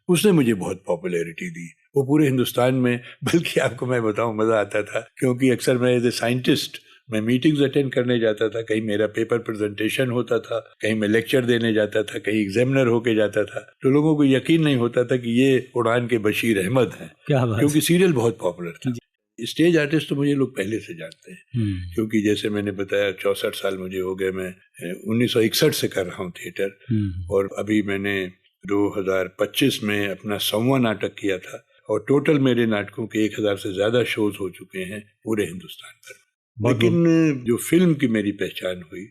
उसने मुझे बहुत पॉपुलैरिटी दी वो पूरे हिंदुस्तान में। बल्कि आपको मैं बताऊं, मजा आता था, क्योंकि अक्सर मैं एज ए साइंटिस्ट मैं मीटिंग्स अटेंड करने जाता था, कहीं मेरा पेपर प्रेजेंटेशन होता था, कहीं मैं लेक्चर देने जाता था, कहीं एग्जामिनर होके जाता था, तो लोगों को यकीन नहीं होता था कि ये उड़ान के बशीर अहमद हैं, क्योंकि सीरियल बहुत पॉपुलर था। स्टेज आर्टिस्ट तो मुझे लोग पहले से जानते हैं, क्योंकि जैसे मैंने बताया 64 साल मुझे हो गए, मैं 1961 से कर रहा हूँ थिएटर, और अभी मैंने 2025 में अपना 100वां नाटक किया था, और टोटल मेरे नाटकों के 1000 से ज्यादा शोज हो चुके हैं पूरे हिंदुस्तान पर। लेकिन जो फिल्म की मेरी पहचान हुई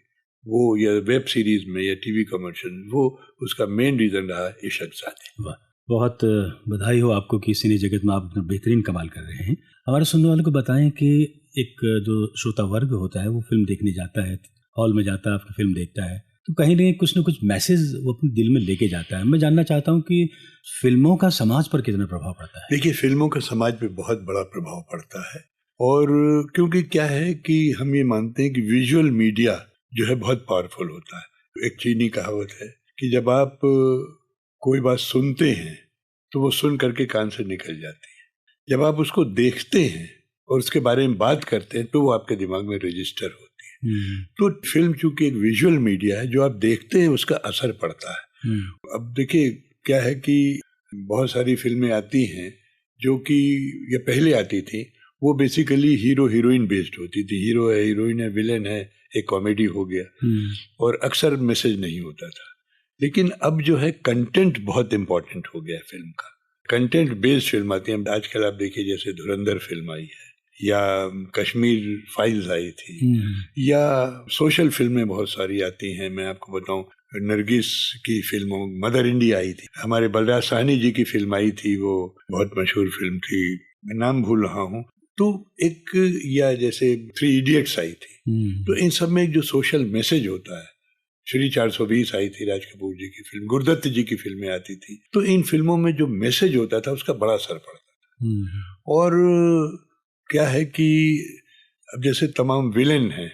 वो, या वेब सीरीज में या टीवी कमर्शियल, वो उसका मेन रीजन रहा इशकजादे। बहुत बधाई हो आपको कि सिने जगत में आप बेहतरीन कमाल कर रहे हैं। हमारे सुनने वालों को बताएं कि एक जो श्रोता वर्ग होता है वो फिल्म देखने जाता है, हॉल में जाता है, आपकी फिल्म देखता है, तो कहीं ना कुछ न कुछ मैसेज वो अपने दिल में लेके जाता है। मैं जानना चाहता हूँ कि फिल्मों का समाज पर कितना प्रभाव पड़ता है। देखिए, फिल्मों का समाज पे बहुत बड़ा प्रभाव पड़ता है, और क्योंकि क्या है कि हम ये मानते हैं कि विजुअल मीडिया जो है बहुत पावरफुल होता है। एक चीनी कहावत है कि जब आप कोई बात सुनते हैं तो वो सुन करके कान से निकल जाती है, जब आप उसको देखते हैं और उसके बारे में बात करते हैं तो वो आपके दिमाग में रजिस्टर होती है। तो फिल्म चूंकि एक विजुअल मीडिया है, जो आप देखते हैं उसका असर पड़ता है। अब देखिए क्या है कि बहुत सारी फिल्में आती हैं जो कि ये पहले आती थी, वो बेसिकली हीरो हीरोइन बेस्ड होती थी, हीरो है, हीरोइन है, विलेन है, एक कॉमेडी हो गया, और अक्सर मैसेज नहीं होता था। लेकिन अब जो है कंटेंट बहुत इंपॉर्टेंट हो गया है फिल्म का। कंटेंट बेस्ड फिल्म आती है आजकल। आप देखिए जैसे धुरंधर फिल्म आई है, या कश्मीर फाइल्स आई थी, या सोशल फिल्में बहुत सारी आती हैं। मैं आपको बताऊं, नरगिस की फिल्मों, मदर इंडिया आई थी, हमारे बलराज साहनी जी की फिल्म आई थी, वो बहुत मशहूर फिल्म थी, मैं नाम भूल रहा हूँ। तो एक, या जैसे 3 इडियट्स आई थी। तो इन सब में एक जो सोशल मैसेज होता है, श्री 420 आई थी, राज कपूर जी की फिल्म, गुरुदत्त जी की फिल्में आती थी। तो इन फिल्मों में जो मैसेज होता था उसका बड़ा असर पड़ता था। और क्या है कि अब जैसे तमाम विलेन हैं,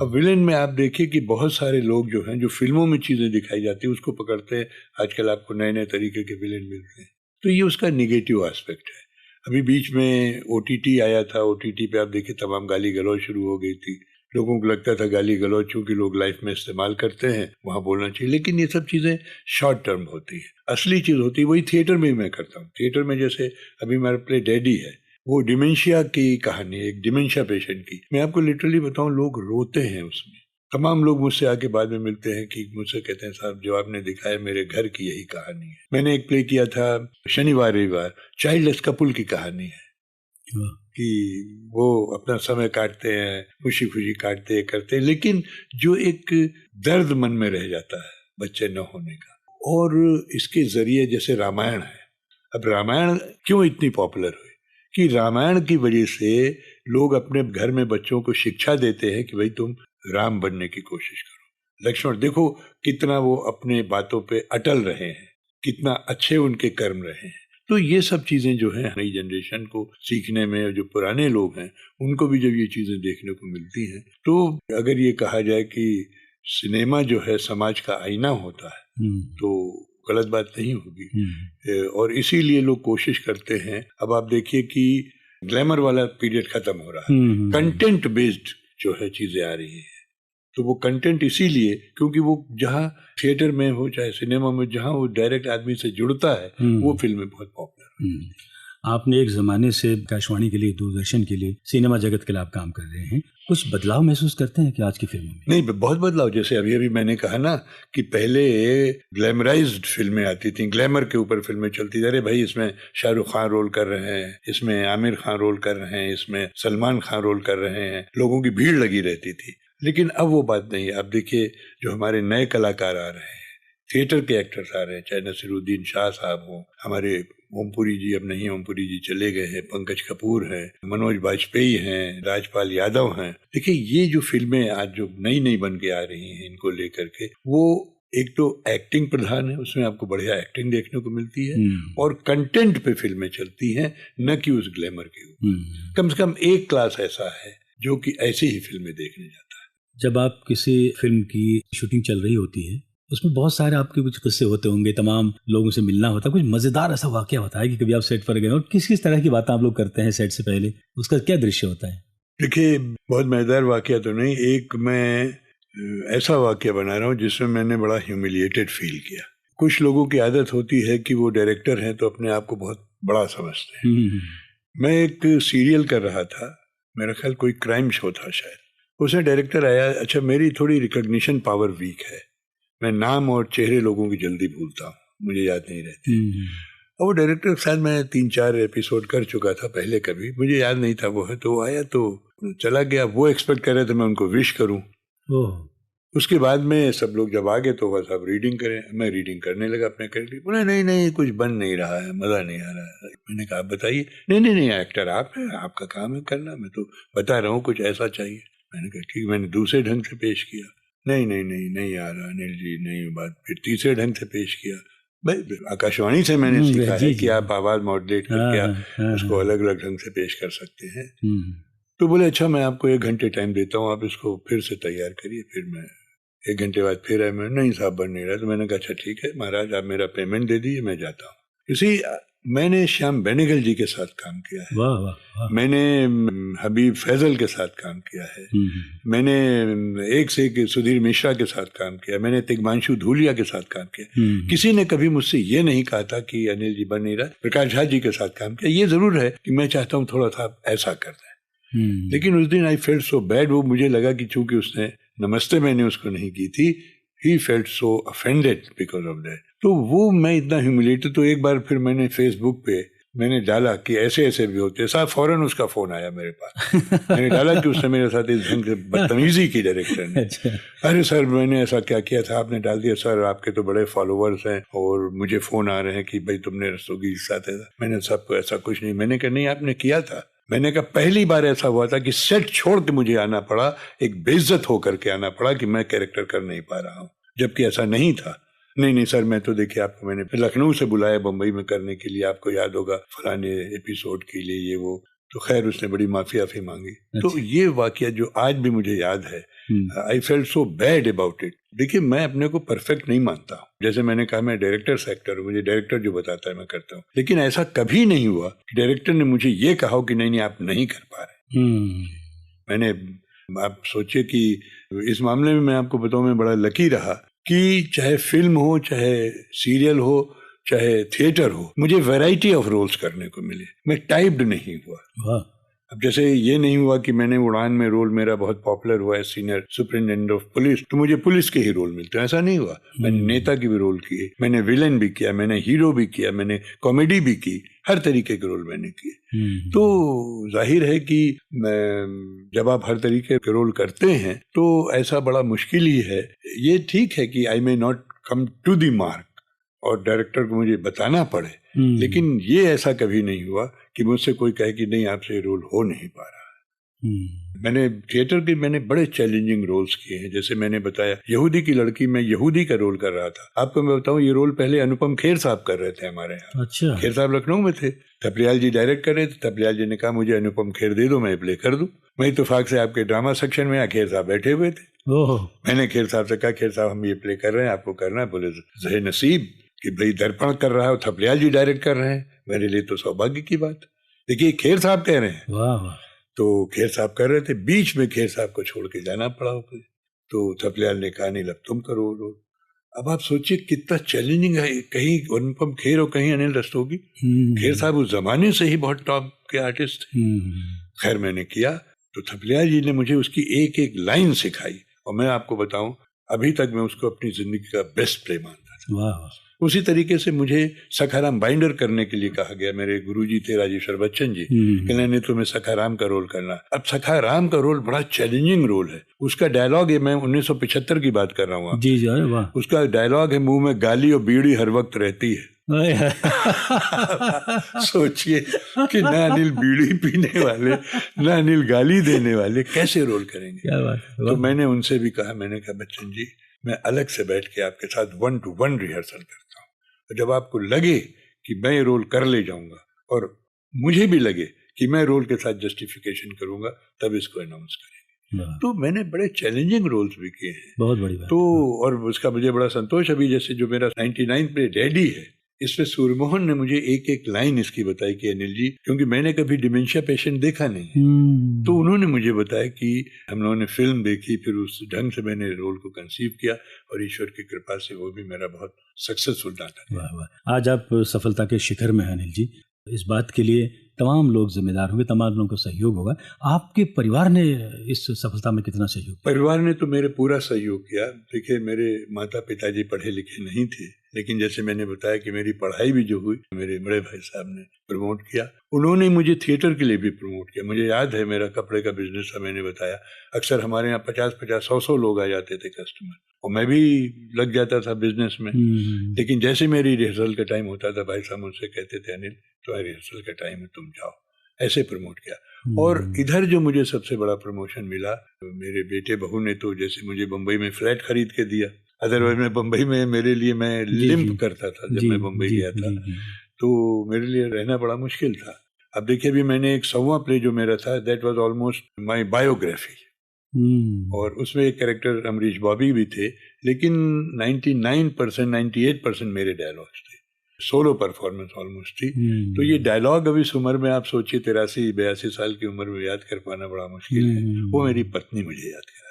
अब विलेन में आप देखिए कि बहुत सारे लोग जो हैं, जो फिल्मों में चीजें दिखाई जाती है उसको पकड़ते हैं। आजकल आपको नए नए तरीके के विलेन मिलते हैं, तो ये उसका निगेटिव एस्पेक्ट है। अभी बीच में OTT आया था, OTT पे आप देखिए तमाम गाली गलौज शुरू हो गई थी। लोगों को लगता था गाली गलौज चूंकि लोग लाइफ में इस्तेमाल करते हैं वहां बोलना चाहिए, लेकिन ये सब चीजें शॉर्ट टर्म होती है। असली चीज होती है वही थिएटर में मैं करता हूँ। थिएटर में जैसे अभी मेरा प्ले डैडी है, वो डिमेंशिया की कहानी है, एक डिमेंशिया पेशेंट की। मैं आपको लिटरली बताऊं, लोग रोते हैं उसमें। तमाम लोग मुझसे आके बाद में मिलते हैं कि मुझसे कहते हैं साहब जो आपने दिखाया मेरे घर की यही कहानी है। मैंने एक प्ले किया था शनिवार रविवार, चाइल्डलेस कपल की कहानी है कि वो अपना समय काटते हैं, खुशी खुशी काटते करते हैं, लेकिन जो एक दर्द मन में रह जाता है बच्चे न होने का। और इसके जरिए जैसे रामायण है, अब रामायण क्यों इतनी पॉपुलर हुई कि रामायण की वजह से लोग अपने घर में बच्चों को शिक्षा देते हैं कि भाई तुम राम बनने की कोशिश करो। लक्ष्मण देखो कितना वो अपने बातों पे अटल रहे हैं, कितना अच्छे उनके कर्म रहे हैं। तो ये सब चीजें जो है नई जनरेशन को सीखने में, जो पुराने लोग हैं उनको भी जब ये चीजें देखने को मिलती हैं, तो अगर ये कहा जाए कि सिनेमा जो है समाज का आईना होता है तो गलत बात नहीं होगी। और इसीलिए लोग कोशिश करते हैं। अब आप देखिए कि ग्लैमर वाला पीरियड खत्म हो रहा है, कंटेंट बेस्ड जो है चीजें आ रही हैं। तो वो कंटेंट इसीलिए क्योंकि वो जहाँ थिएटर में हो चाहे सिनेमा में, जहाँ वो डायरेक्ट आदमी से जुड़ता है, वो फिल्में बहुत पॉपुलर। आपने एक जमाने से आकाशवाणी के लिए, दूरदर्शन के लिए, सिनेमा जगत के लिए आप काम कर रहे हैं। कुछ बदलाव महसूस करते हैं कि आज की फिल्मों में? नहीं, बहुत बदलाव। जैसे अभी अभी मैंने कहा ना कि पहले ग्लैमराइज्ड फिल्में आती थी, ग्लैमर के ऊपर फिल्में चलती थी। अरे भाई इसमें शाहरुख खान रोल कर रहे हैं, इसमें आमिर खान रोल कर रहे हैं, इसमें सलमान खान रोल कर रहे हैं, लोगों की भीड़ लगी रहती थी। लेकिन अब वो बात नहीं है। अब देखिए जो हमारे नए कलाकार आ रहे हैं, थिएटर के एक्टर्स आ रहे हैं, चाहे नसीरुद्दीन शाह साहब हो, हमारे ओमपुरी जी अब नहीं, ओमपुरी जी चले गए हैं, पंकज कपूर हैं, मनोज बाजपेयी हैं, राजपाल यादव हैं। देखिए ये जो फिल्में आज जो नई नई बन के आ रही हैं, इनको लेकर के वो एक तो एक्टिंग प्रधान है, उसमें आपको बढ़िया एक्टिंग देखने को मिलती है, और कंटेंट पे फिल्में चलती हैं, न कि उस ग्लैमर के ऊपर। कम से कम एक क्लास ऐसा है जो कि ऐसी ही फिल्में देखने जाता है। जब आप किसी फिल्म की शूटिंग चल रही होती है, उसमें बहुत सारे आपके कुछ किस्से होते होंगे, तमाम लोगों से मिलना होता है, कुछ मजेदार ऐसा वाकया होता है कि कभी आप सेट पर गए और किस किस तरह की बातें आप लोग करते हैं सेट से पहले, उसका क्या दृश्य होता है? देखिए बहुत मजेदार वाकया तो नहीं, एक मैं ऐसा वाकया बना रहा हूँ जिसमें मैंने बड़ा ह्यूमिलिएटेड फील किया। कुछ लोगों की आदत होती है कि वो डायरेक्टर हैं तो अपने आप को बहुत बड़ा समझते हैं। मैं एक सीरियल कर रहा था, मेरा ख्याल कोई क्राइम शो था शायद। उसमें डायरेक्टर आया। अच्छा, मेरी थोड़ी रिकॉग्निशन पावर वीक है, मैं नाम और चेहरे लोगों की जल्दी भूलता हूँ, मुझे याद नहीं रहती। और वो डायरेक्टर शायद मैं 3-4 एपिसोड कर चुका था पहले, कभी मुझे याद नहीं था वो है। तो आया तो चला गया। वो एक्सपेक्ट कर रहे थे मैं उनको विश करूँ। उसके बाद में सब लोग जब आ गए तो बस आप रीडिंग करें। मैं रीडिंग करने लगा अपने कैरेक्टर। बोले नहीं कुछ बन नहीं रहा है, मजा नहीं आ रहा है। मैंने कहा आप बताइए। नहीं एक्टर आप है, आपका काम है करना, मैं तो बता रहा हूँ कुछ ऐसा चाहिए। मैंने कहा ठीक। मैंने दूसरे ढंग से पेश किया। नहीं आ रहा अनिल जी, नहीं बात। फिर तीसरे ढंग से पेश किया। भाई आकाशवाणी से मैंने सीखा है कि आप आवाज मॉड्यूलेट करके उसको अलग अलग ढंग से पेश कर सकते हैं। तो बोले अच्छा मैं आपको 1 घंटे टाइम देता हूँ, आप इसको फिर से तैयार करिए। फिर मैं 1 घंटे बाद फिर आया। मैं नहीं साहब बन नहीं रहा। तो मैंने कहा अच्छा ठीक है महाराज, आप मेरा पेमेंट दे दीजिए, मैं जाता हूँ। इसी मैंने श्याम बेनेगल जी के साथ काम किया है। वाह वाह वाह। मैंने हबीब फैजल के साथ काम किया है। मैंने एक से एक सुधीर मिश्रा के साथ काम किया। मैंने तिग्मांशु धूलिया के साथ काम किया। किसी ने कभी मुझसे ये नहीं कहा था कि अनिल जी बन नहीं रहा। प्रकाश झा जी के साथ काम किया। ये जरूर है कि मैं चाहता हूँ थोड़ा सा ऐसा कर दें। लेकिन उस दिन आई फेल्ट सो बैड। वो मुझे लगा कि चूंकि उसने नमस्ते मैंने उसको नहीं की थी, he felt so offended because of that. तो वो मैं इतना ह्यूमिलेटेड, तो एक बार फिर मैंने फेसबुक पे मैंने डाला कि ऐसे ऐसे भी होते हैं। साहब फौरन उसका फोन आया मेरे पास। मैंने डाला कि उसने मेरे साथ इस ढंग से बदतमीजी की डायरेक्टर ने। अरे सर मैंने ऐसा क्या किया था, आपने डाल दिया। सर आपके तो बड़े फॉलोअर्स हैं और मुझे फोन आ रहे हैं कि भाई तुमने रस्तोगी के साथ ऐसा। मैंने सबको ऐसा कुछ नहीं। मैंने कहा नहीं आपने किया था। मैंने कहा पहली बार ऐसा हुआ था कि सेट छोड़ के मुझे आना पड़ा, एक बेइज्जत होकर के आना पड़ा कि मैं कैरेक्टर कर नहीं पा रहा हूँ, जबकि ऐसा नहीं था। नहीं सर मैं तो देखिए आपको मैंने लखनऊ से बुलाया बम्बई में करने के लिए, आपको याद होगा फलाने एपिसोड के लिए ये वो। तो खैर उसने बड़ी माफी मांगी। तो ये वाकया जो आज भी मुझे याद है, I felt so bad about it. देखिए मैं अपने को परफेक्ट नहीं मानता हूँ, जैसे मैंने कहा मैं डायरेक्टर से एक्टर हूँ, मुझे डायरेक्टर जो बताता है मैं करता हूँ, लेकिन ऐसा कभी नहीं हुआ कि डायरेक्टर ने मुझे ये कहा हो कि नहीं आप नहीं कर पा रहे। मैंने, आप सोचिए कि इस मामले में मैं आपको बताऊं मैं बड़ा लकी रहा कि चाहे फिल्म हो, चाहे सीरियल हो, चाहे थिएटर हो, मुझे वैरायटी ऑफ रोल्स करने को मिले। मैं टाइप्ड नहीं हुआ। अब जैसे ये नहीं हुआ कि मैंने उड़ान में रोल मेरा बहुत पॉपुलर हुआ है, सीनियर सुपरिटेंडेंट ऑफ पुलिस, तो मुझे पुलिस के ही रोल मिलते हैं, ऐसा नहीं हुआ। मैंने नेता की भी रोल किए, मैंने विलेन भी किया, मैंने हीरो भी किया, मैंने कॉमेडी भी की, हर तरीके के रोल मैंने किए। तो जाहिर है कि जब आप हर तरीके के रोल करते हैं तो ऐसा बड़ा मुश्किल ही है। ये ठीक है कि I may not come to the mark और डायरेक्टर को मुझे बताना पड़े, लेकिन ये ऐसा कभी नहीं हुआ कि मुझसे कोई कहे कि नहीं आपसे ये रोल हो नहीं पा रहा। मैंने थिएटर के मैंने बड़े चैलेंजिंग रोल्स किए हैं। जैसे मैंने बताया यहूदी की लड़की में यहूदी का रोल कर रहा था। आपको मैं बताऊं ये रोल पहले अनुपम खेर साहब कर रहे थे हमारे यहाँ। अच्छा। खेर साहब लखनऊ में थे, थपलियाल जी डायरेक्ट कर रहे थे। थपलियाल जी ने कहा मुझे अनुपम खेर दे दो, मैं प्ले कर दूं। मैं इत्तेफाक से आपके ड्रामा सेक्शन में खेर साहब बैठे हुए थे। मैंने खेर साहब से कहा खेर साहब हम ये प्ले कर रहे हैं, आपको करना है। बोले जहे नसीब कि भाई दर्पण कर रहा है, थपलियाल जी डायरेक्ट कर रहे हैं, मेरे लिए तो सौभाग्य की बात। देखिए खेर साहब कह रहे हैं। वाह। तो खेर साहब कर रहे थे, बीच में खेर साहब को छोड़ के जाना पड़ा। तो थपलियाल ने कहा नहीं लब तुम करो रोल। अब आप सोचिए कितना चैलेंजिंग है, कहीं अनुपम खेर और कहीं अनिल रस्तोगी। खेर साहब उस जमाने से ही बहुत टॉप के आर्टिस्ट थे। खैर मैंने किया तो थपलियाल जी ने मुझे उसकी एक एक लाइन सिखाई और मैं आपको बताऊं अभी तक मैं उसको अपनी जिंदगी का बेस्ट प्ले मानता था। वाह। उसी तरीके से मुझे सखाराम बाइंडर करने के लिए कहा गया। मेरे गुरुजी थे राजेश्वर बच्चन जी, कहने नहीं तुम्हें सखाराम का रोल करना। अब सखाराम का रोल बड़ा चैलेंजिंग रोल है। उसका डायलॉग है, मैं 1975 की बात कर रहा हूँ जी। वाह। उसका डायलॉग है मुंह में गाली और बीड़ी हर वक्त रहती है। सोचिए कि ना अनिल बीड़ी पीने वाले ना अनिल गाली देने वाले कैसे रोल करेंगे। क्या बात है। तो मैंने उनसे भी कहा, मैंने कहा बच्चन जी मैं अलग से बैठ के आपके साथ 1-to-1 रिहर्सल करता हूँ। जब आपको लगे कि मैं ये रोल कर ले जाऊंगा और मुझे भी लगे कि मैं रोल के साथ जस्टिफिकेशन करूंगा तब इसको अनाउंस करेंगे। तो मैंने बड़े चैलेंजिंग रोल्स भी किए हैं। बहुत बड़ी बात। तो और उसका मुझे बड़ा संतोष, अभी जैसे जो मेरा 99 पे डैडी है, इसमें सूर्यमोहन ने मुझे एक एक लाइन इसकी बताई कि अनिल जी, क्योंकि मैंने कभी डिमेंशिया पेशेंट देखा नहीं, तो उन्होंने मुझे बताया कि हम लोगों ने फिल्म देखी, फिर उस ढंग से मैंने रोल को कंसीव किया और ईश्वर की कृपा से वो भी मेरा बहुत सक्सेसफुल नाटक है। वाह वाह। आज आप सफलता के शिखर में हैं अनिल जी। इस बात के लिए तमाम लोग जिम्मेदार होंगे, तमाम लोगों को सहयोग होगा। आपके परिवार ने इस सफलता में कितना सहयोग? परिवार ने तो मेरे पूरा सहयोग किया। देखिए मेरे माता पिताजी पढ़े लिखे नहीं थे, लेकिन जैसे मैंने बताया कि मेरी पढ़ाई भी जो हुई मेरे बड़े भाई साहब ने प्रमोट किया। उन्होंने मुझे थिएटर के लिए भी प्रमोट किया। मुझे याद है मेरा कपड़े का बिजनेस था, मैंने बताया अक्सर हमारे यहाँ 50-50, 100 लोग आ जाते थे कस्टमर, और मैं भी लग जाता था बिजनेस में। लेकिन जैसे मेरी रिहर्सल का टाइम होता था भाई साहब मुझसे कहते थे अनिल तुम्हारी रिहर्सल का टाइम है तुम जाओ, ऐसे प्रमोट किया। और इधर जो मुझे सबसे बड़ा प्रमोशन मिला, मेरे बेटे बहू ने तो जैसे मुझे बम्बई में फ्लैट खरीद के दिया। अदरवाइज मैं बम्बई में मेरे लिए मैं लिम्प करता था जब मैं बम्बई गया था, तो मेरे लिए रहना बड़ा मुश्किल था। अब देखिए अभी मैंने एक 100वां प्ले जो मेरा था, that was almost my biography, और उसमें एक कैरेक्टर अमरीश बॉबी भी थे, लेकिन 99% 98% मेरे डायलॉग्स थे, सोलो परफॉर्मेंस ऑलमोस्ट थी। तो ये डायलॉग अभी इस उम्र में आप सोचिए 83-82 साल की उम्र में याद कर पाना बड़ा मुश्किल है। वो मेरी पत्नी मुझे याद कराती।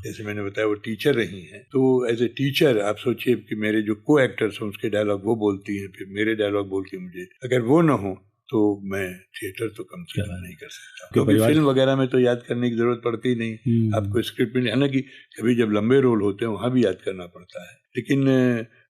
जैसे मैंने बताया वो टीचर रही हैं, तो एज ए टीचर आप सोचिए कि मेरे जो को एक्टर्स हैं उसके डायलॉग वो बोलती हैं, फिर मेरे डायलॉग बोलती हैं मुझे। अगर वो ना हो तो मैं थिएटर तो कम से कम नहीं कर सकता, क्योंकि क्योंकि फिल्म वगैरह में तो याद करने की जरूरत पड़ती नहीं, आपको स्क्रिप्ट मिले। हालांकि कभी जब लंबे रोल होते हैं वहाँ भी याद करना पड़ता है, लेकिन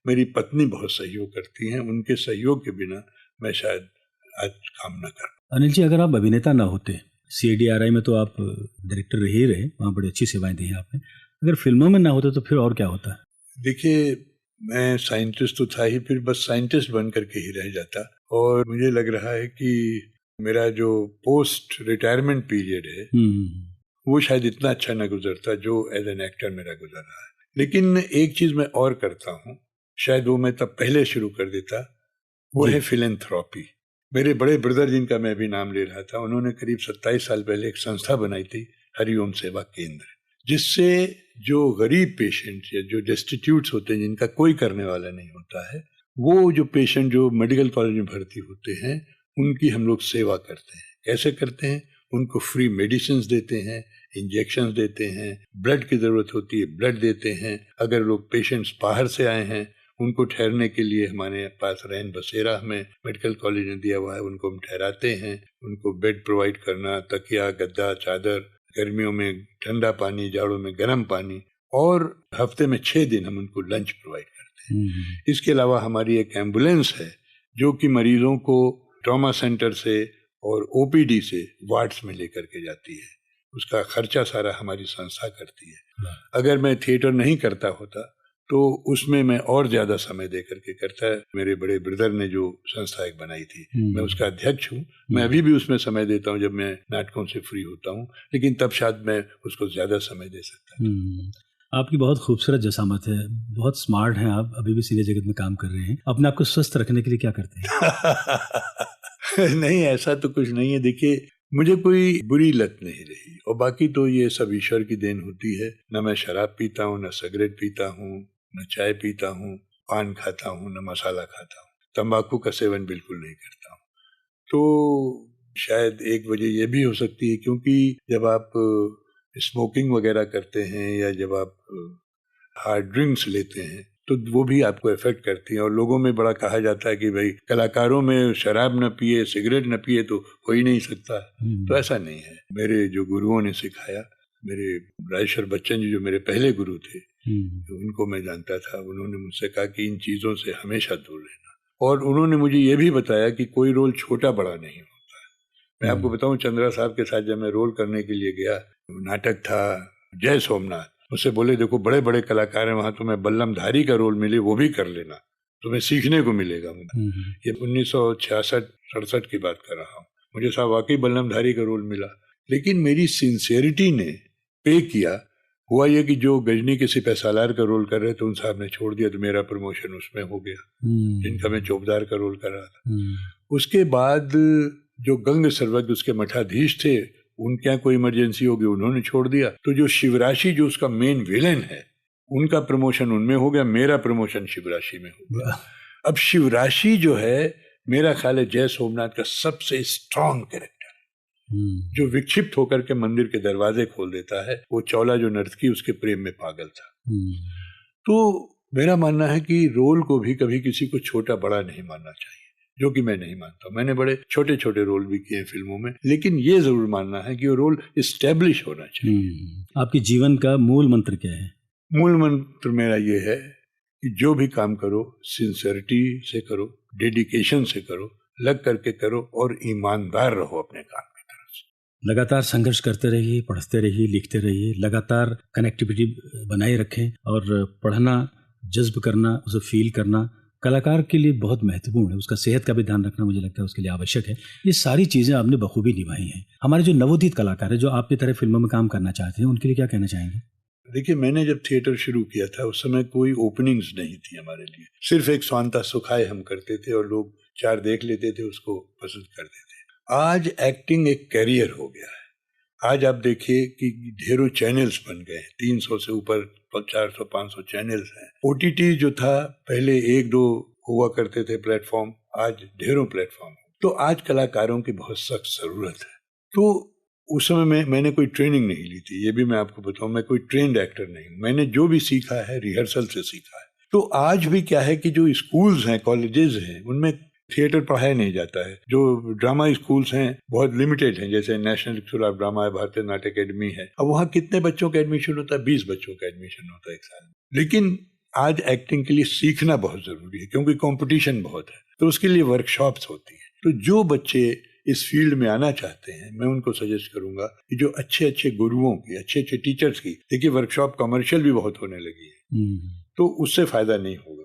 मेरी पत्नी बहुत सहयोग करती हैं, उनके सहयोग के बिना मैं शायद आज काम न कर। अनिल जी, अगर आप अभिनेता ना होते, CIDRI में तो आप डायरेक्टर रह ही रहे, वहाँ बड़ी अच्छी सेवाएं दी हैं आपने, अगर फिल्मों में ना होते तो फिर और क्या होता? देखिए, मैं साइंटिस्ट तो था ही, फिर बस साइंटिस्ट बन करके ही रह जाता। और मुझे लग रहा है कि मेरा जो पोस्ट रिटायरमेंट पीरियड है वो शायद इतना अच्छा ना गुजरता जो एज एन एक्टर मेरा गुजर रहा है। लेकिन एक चीज मैं और करता हूँ, शायद वो मैं तब पहले शुरू कर देता, वो है फिलैंथ्रोपी। मेरे बड़े ब्रदर जिनका मैं भी नाम ले रहा था, उन्होंने करीब 27 साल पहले एक संस्था बनाई थी, हरिओम सेवा केंद्र, जिससे जो गरीब पेशेंट या जो डेस्टिट्यूट्स होते हैं, जिनका कोई करने वाला नहीं होता है, वो जो पेशेंट जो मेडिकल कॉलेज में भर्ती होते हैं, उनकी हम लोग सेवा करते हैं। कैसे करते हैं? उनको फ्री मेडिसिन देते हैं, इंजेक्शन देते हैं, ब्लड की जरूरत होती है ब्लड देते हैं। अगर लोग पेशेंट्स बाहर से आए हैं, उनको ठहरने के लिए हमारे पास रैन बसेरा हमें मेडिकल कॉलेज ने दिया हुआ है, उनको हम ठहराते हैं, उनको बेड प्रोवाइड करना, तकिया, गद्दा, चादर, गर्मियों में ठंडा पानी, जाड़ों में गर्म पानी, और हफ्ते में 6 दिन हम उनको लंच प्रोवाइड करते हैं। इसके अलावा हमारी एक एम्बुलेंस है जो कि मरीजों को ट्रॉमा सेंटर से और OPD से वार्ड्स में लेकर के जाती है। उसका खर्चा सारा हमारी संस्था करती है। अगर मैं थिएटर नहीं करता होता तो उसमें मैं और ज्यादा समय दे करके करता है। मेरे बड़े ब्रदर ने जो संस्था एक बनाई थी, मैं उसका अध्यक्ष हूँ। मैं अभी भी उसमें समय देता हूँ जब मैं नाटकों से फ्री होता हूँ, लेकिन तब शायद मैं उसको ज्यादा समय दे सकता हूँ। आपकी बहुत खूबसूरत जसामत है, बहुत स्मार्ट हैं आप, अभी भी सिने जगत में काम कर रहे हैं। अपने आप को स्वस्थ रखने के लिए क्या करते हैं? नहीं, ऐसा तो कुछ नहीं है। देखिए, मुझे कोई बुरी लत नहीं रही, और बाकी तो ये सब ईश्वर की देन होती है। न मैं शराब पीता हूँ, न सिगरेट पीता हूँ, न चाय पीता हूँ, पान खाता हूँ, न मसाला खाता हूँ, तंबाकू का सेवन बिल्कुल नहीं करता हूँ। तो शायद एक वजह ये भी हो सकती है, क्योंकि जब आप स्मोकिंग वगैरह करते हैं या जब आप हार्ड ड्रिंक्स लेते हैं तो वो भी आपको इफेक्ट करती है। और लोगों में बड़ा कहा जाता है कि भाई कलाकारों में शराब न पिए, सिगरेट न पिए तो हो ही नहीं सकता। तो ऐसा नहीं है। मेरे जो गुरुओं ने सिखाया, मेरे राजेश्वर बच्चन जी जो मेरे पहले गुरु थे, उनको मैं जानता था, उन्होंने मुझसे कहा कि इन चीज़ों से हमेशा दूर रहना। और उन्होंने मुझे ये भी बताया कि कोई रोल छोटा बड़ा नहीं होता है। मैं आपको बताऊं, चंद्रा साहब के साथ जब मैं रोल करने के लिए गया, नाटक था जय सोमनाथ, मुझसे बोले देखो बड़े बड़े कलाकार हैं वहां, तुम्हें बल्लमधारी का रोल मिले वो भी कर लेना, तुम्हें सीखने को मिलेगा। ये 1966-67 की बात कर रहा हूँ। मुझे साहब वाकई बल्लमधारी का रोल मिला, लेकिन मेरी सिंसियरिटी ने पे किया। हुआ ये कि जो गजनी के सिपह सालार का रोल कर रहे थे उन साहब ने छोड़ दिया, तो मेरा प्रमोशन उसमें हो गया, जिनका मैं चौबदार का रोल कर रहा था। उसके बाद जो गंग सर्वज्ञ उसके मठाधीश थे, उनके यहाँ कोई इमरजेंसी होगी, उन्होंने छोड़ दिया। तो जो शिवराशि जो उसका मेन विलेन है, उनका प्रमोशन उनमें हो गया, मेरा प्रमोशन शिवराशि में हो गया। अब शिवराशि जो है, मेरा ख्याल है जय सोमनाथ का सबसे स्ट्रांग कैरेक्टर, जो विक्षिप्त होकर के मंदिर के दरवाजे खोल देता है। वो चौला जो नर्तकी उसके प्रेम में पागल था। तो मेरा मानना है कि रोल को भी कभी किसी को छोटा बड़ा नहीं मानना चाहिए, जो कि मैं नहीं मानता। मैंने बड़े छोटे छोटे रोल भी किए फिल्मों में, लेकिन ये जरूर मानना है कि वो रोल इस्टेब्लिश होना चाहिए। आपके जीवन का मूल मंत्र क्या है? मूल मंत्र मेरा ये है कि जो भी काम करो सिंसियरिटी से करो, डेडिकेशन से करो, लग करके करो और ईमानदार रहो अपने काम की तरफ से। लगातार संघर्ष करते रहिए, पढ़ते रहिए, लिखते रहिए, लगातार कनेक्टिविटी बनाए रखें, और पढ़ना, जज्ब करना, उसे फील करना कलाकार के लिए बहुत महत्वपूर्ण है। उसका सेहत का भी ध्यान रखना मुझे लगता है उसके लिए आवश्यक है। ये सारी चीज़ें आपने बखूबी निभाई हैं। हमारे जो नवोदित कलाकार हैं, जो आपकी तरह फिल्मों में काम करना चाहते हैं, उनके लिए क्या कहना चाहेंगे? देखिए, मैंने जब थिएटर शुरू किया था उस समय कोई ओपनिंग्स नहीं थी हमारे लिए। सिर्फ एक स्वांता सुखाए हम करते थे और लोग 4 देख लेते थे, उसको पसंद करते थे। आज एक्टिंग एक कैरियर हो गया है। आज आप देखिए कि ढेरों चैनल्स बन गए हैं, 300 से ऊपर 400-500 चैनल्स हैं। OTT जो था पहले 1-2 हुआ करते थे प्लेटफॉर्म, आज ढेरों प्लेटफॉर्म। तो आज कलाकारों की बहुत सख्त जरूरत है। तो उस समय मैंने कोई ट्रेनिंग नहीं ली थी, ये भी मैं आपको बताऊं, मैं कोई ट्रेंड एक्टर नहीं हूं। मैंने जो भी सीखा है रिहर्सल से सीखा है। तो आज भी क्या है कि जो स्कूल्स हैं, कॉलेजेस हैं, उनमें थिएटर पढ़ाया नहीं जाता है। जो ड्रामा स्कूल्स हैं बहुत लिमिटेड हैं, जैसे नेशनल स्कूल ऑफ ड्रामा है, भारतीय नाट्य अकेडमी है। अब वहाँ कितने बच्चों का एडमिशन होता है? 20 बच्चों का एडमिशन होता है एक साल में। लेकिन आज एक्टिंग के लिए सीखना बहुत जरूरी है, क्योंकि कंपटीशन बहुत है, तो उसके लिए वर्कशॉप्स होती हैं। तो जो बच्चे इस फील्ड में आना चाहते हैं, मैं उनको सजेस्ट करूंगा कि जो अच्छे अच्छे गुरुओं की, अच्छे अच्छे टीचर्स की, देखिए वर्कशॉप कमर्शियल भी बहुत होने लगी है, तो उससे फायदा नहीं होगा।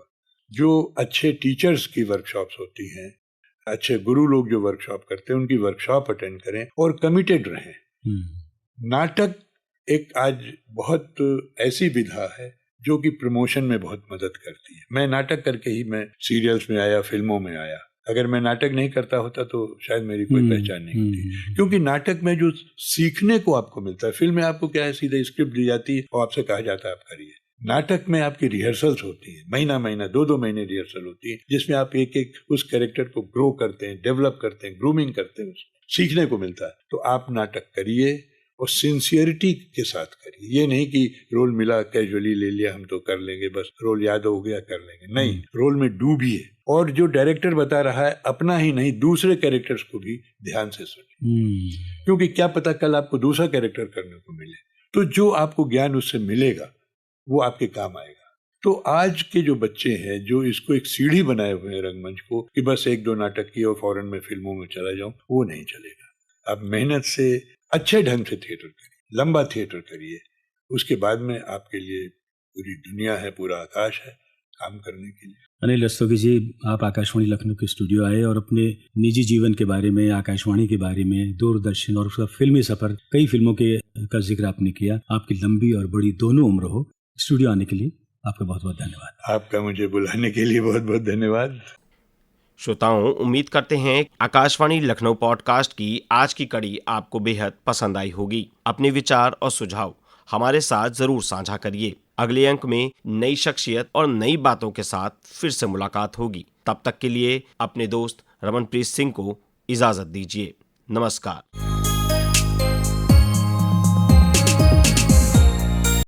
जो अच्छे टीचर्स की वर्कशॉप्स होती हैं, अच्छे गुरु लोग जो वर्कशॉप करते हैं, उनकी वर्कशॉप अटेंड करें और कमिटेड रहें। नाटक एक आज बहुत ऐसी विधा है जो कि प्रमोशन में बहुत मदद करती है। मैं नाटक करके ही मैं सीरियल्स में आया, फिल्मों में आया। अगर मैं नाटक नहीं करता होता तो शायद मेरी कोई पहचान नहीं होती, क्योंकि नाटक में जो सीखने को आपको मिलता है, फिल्म में आपको क्या है, सीधे स्क्रिप्ट दी जाती है और आपसे कहा जाता है आप करिए। नाटक में आपकी रिहर्सल्स होती हैं, महीना महीना 2-2 महीने रिहर्सल होती है, जिसमें आप एक एक उस कैरेक्टर को ग्रो करते हैं, डेवलप करते हैं, ग्रूमिंग करते हैं, सीखने को मिलता है। तो आप नाटक करिए और सिंसियरिटी के साथ करिए। ये नहीं कि रोल मिला कैजुअली ले लिया, हम तो कर लेंगे, बस रोल याद हो गया कर लेंगे, नहीं, रोल में डूबिए। और जो डायरेक्टर बता रहा है अपना ही नहीं, दूसरे कैरेक्टर्स को भी ध्यान से सुनिए, क्योंकि क्या पता कल आपको दूसरा कैरेक्टर करने को मिले, तो जो आपको ज्ञान उससे मिलेगा वो आपके काम आएगा। तो आज के जो बच्चे हैं जो इसको एक सीढ़ी बनाए हुए हैं रंगमंच को, कि बस 1-2 नाटक किए और फौरन में फिल्मों में चला जाऊं, वो नहीं चलेगा। आप मेहनत से अच्छे ढंग से थिएटर करिए, लंबा थिएटर करिए, उसके बाद में आपके लिए पूरी दुनिया है, पूरा आकाश है काम करने के लिए। अनिल रस्तोगी जी, आप आकाशवाणी लखनऊ के स्टूडियो आए और अपने निजी जीवन के बारे में, आकाशवाणी के बारे में, दूरदर्शन और उसका फिल्मी सफर, कई फिल्मों के का जिक्र आपने किया। आपकी लंबी और बड़ी दोनों उम्र हो। स्टूडियो आने के लिए आपका बहुत बहुत धन्यवाद। आपका मुझे बुलाने के लिए बहुत बहुत धन्यवाद। श्रोताओं, उम्मीद करते हैं आकाशवाणी लखनऊ पॉडकास्ट की आज की कड़ी आपको बेहद पसंद आई होगी। अपने विचार और सुझाव हमारे साथ जरूर साझा करिए। अगले अंक में नई शख्सियत और नई बातों के साथ फिर से मुलाकात होगी। तब तक के लिए अपने दोस्त रमनप्रीत सिंह को इजाजत दीजिए। नमस्कार।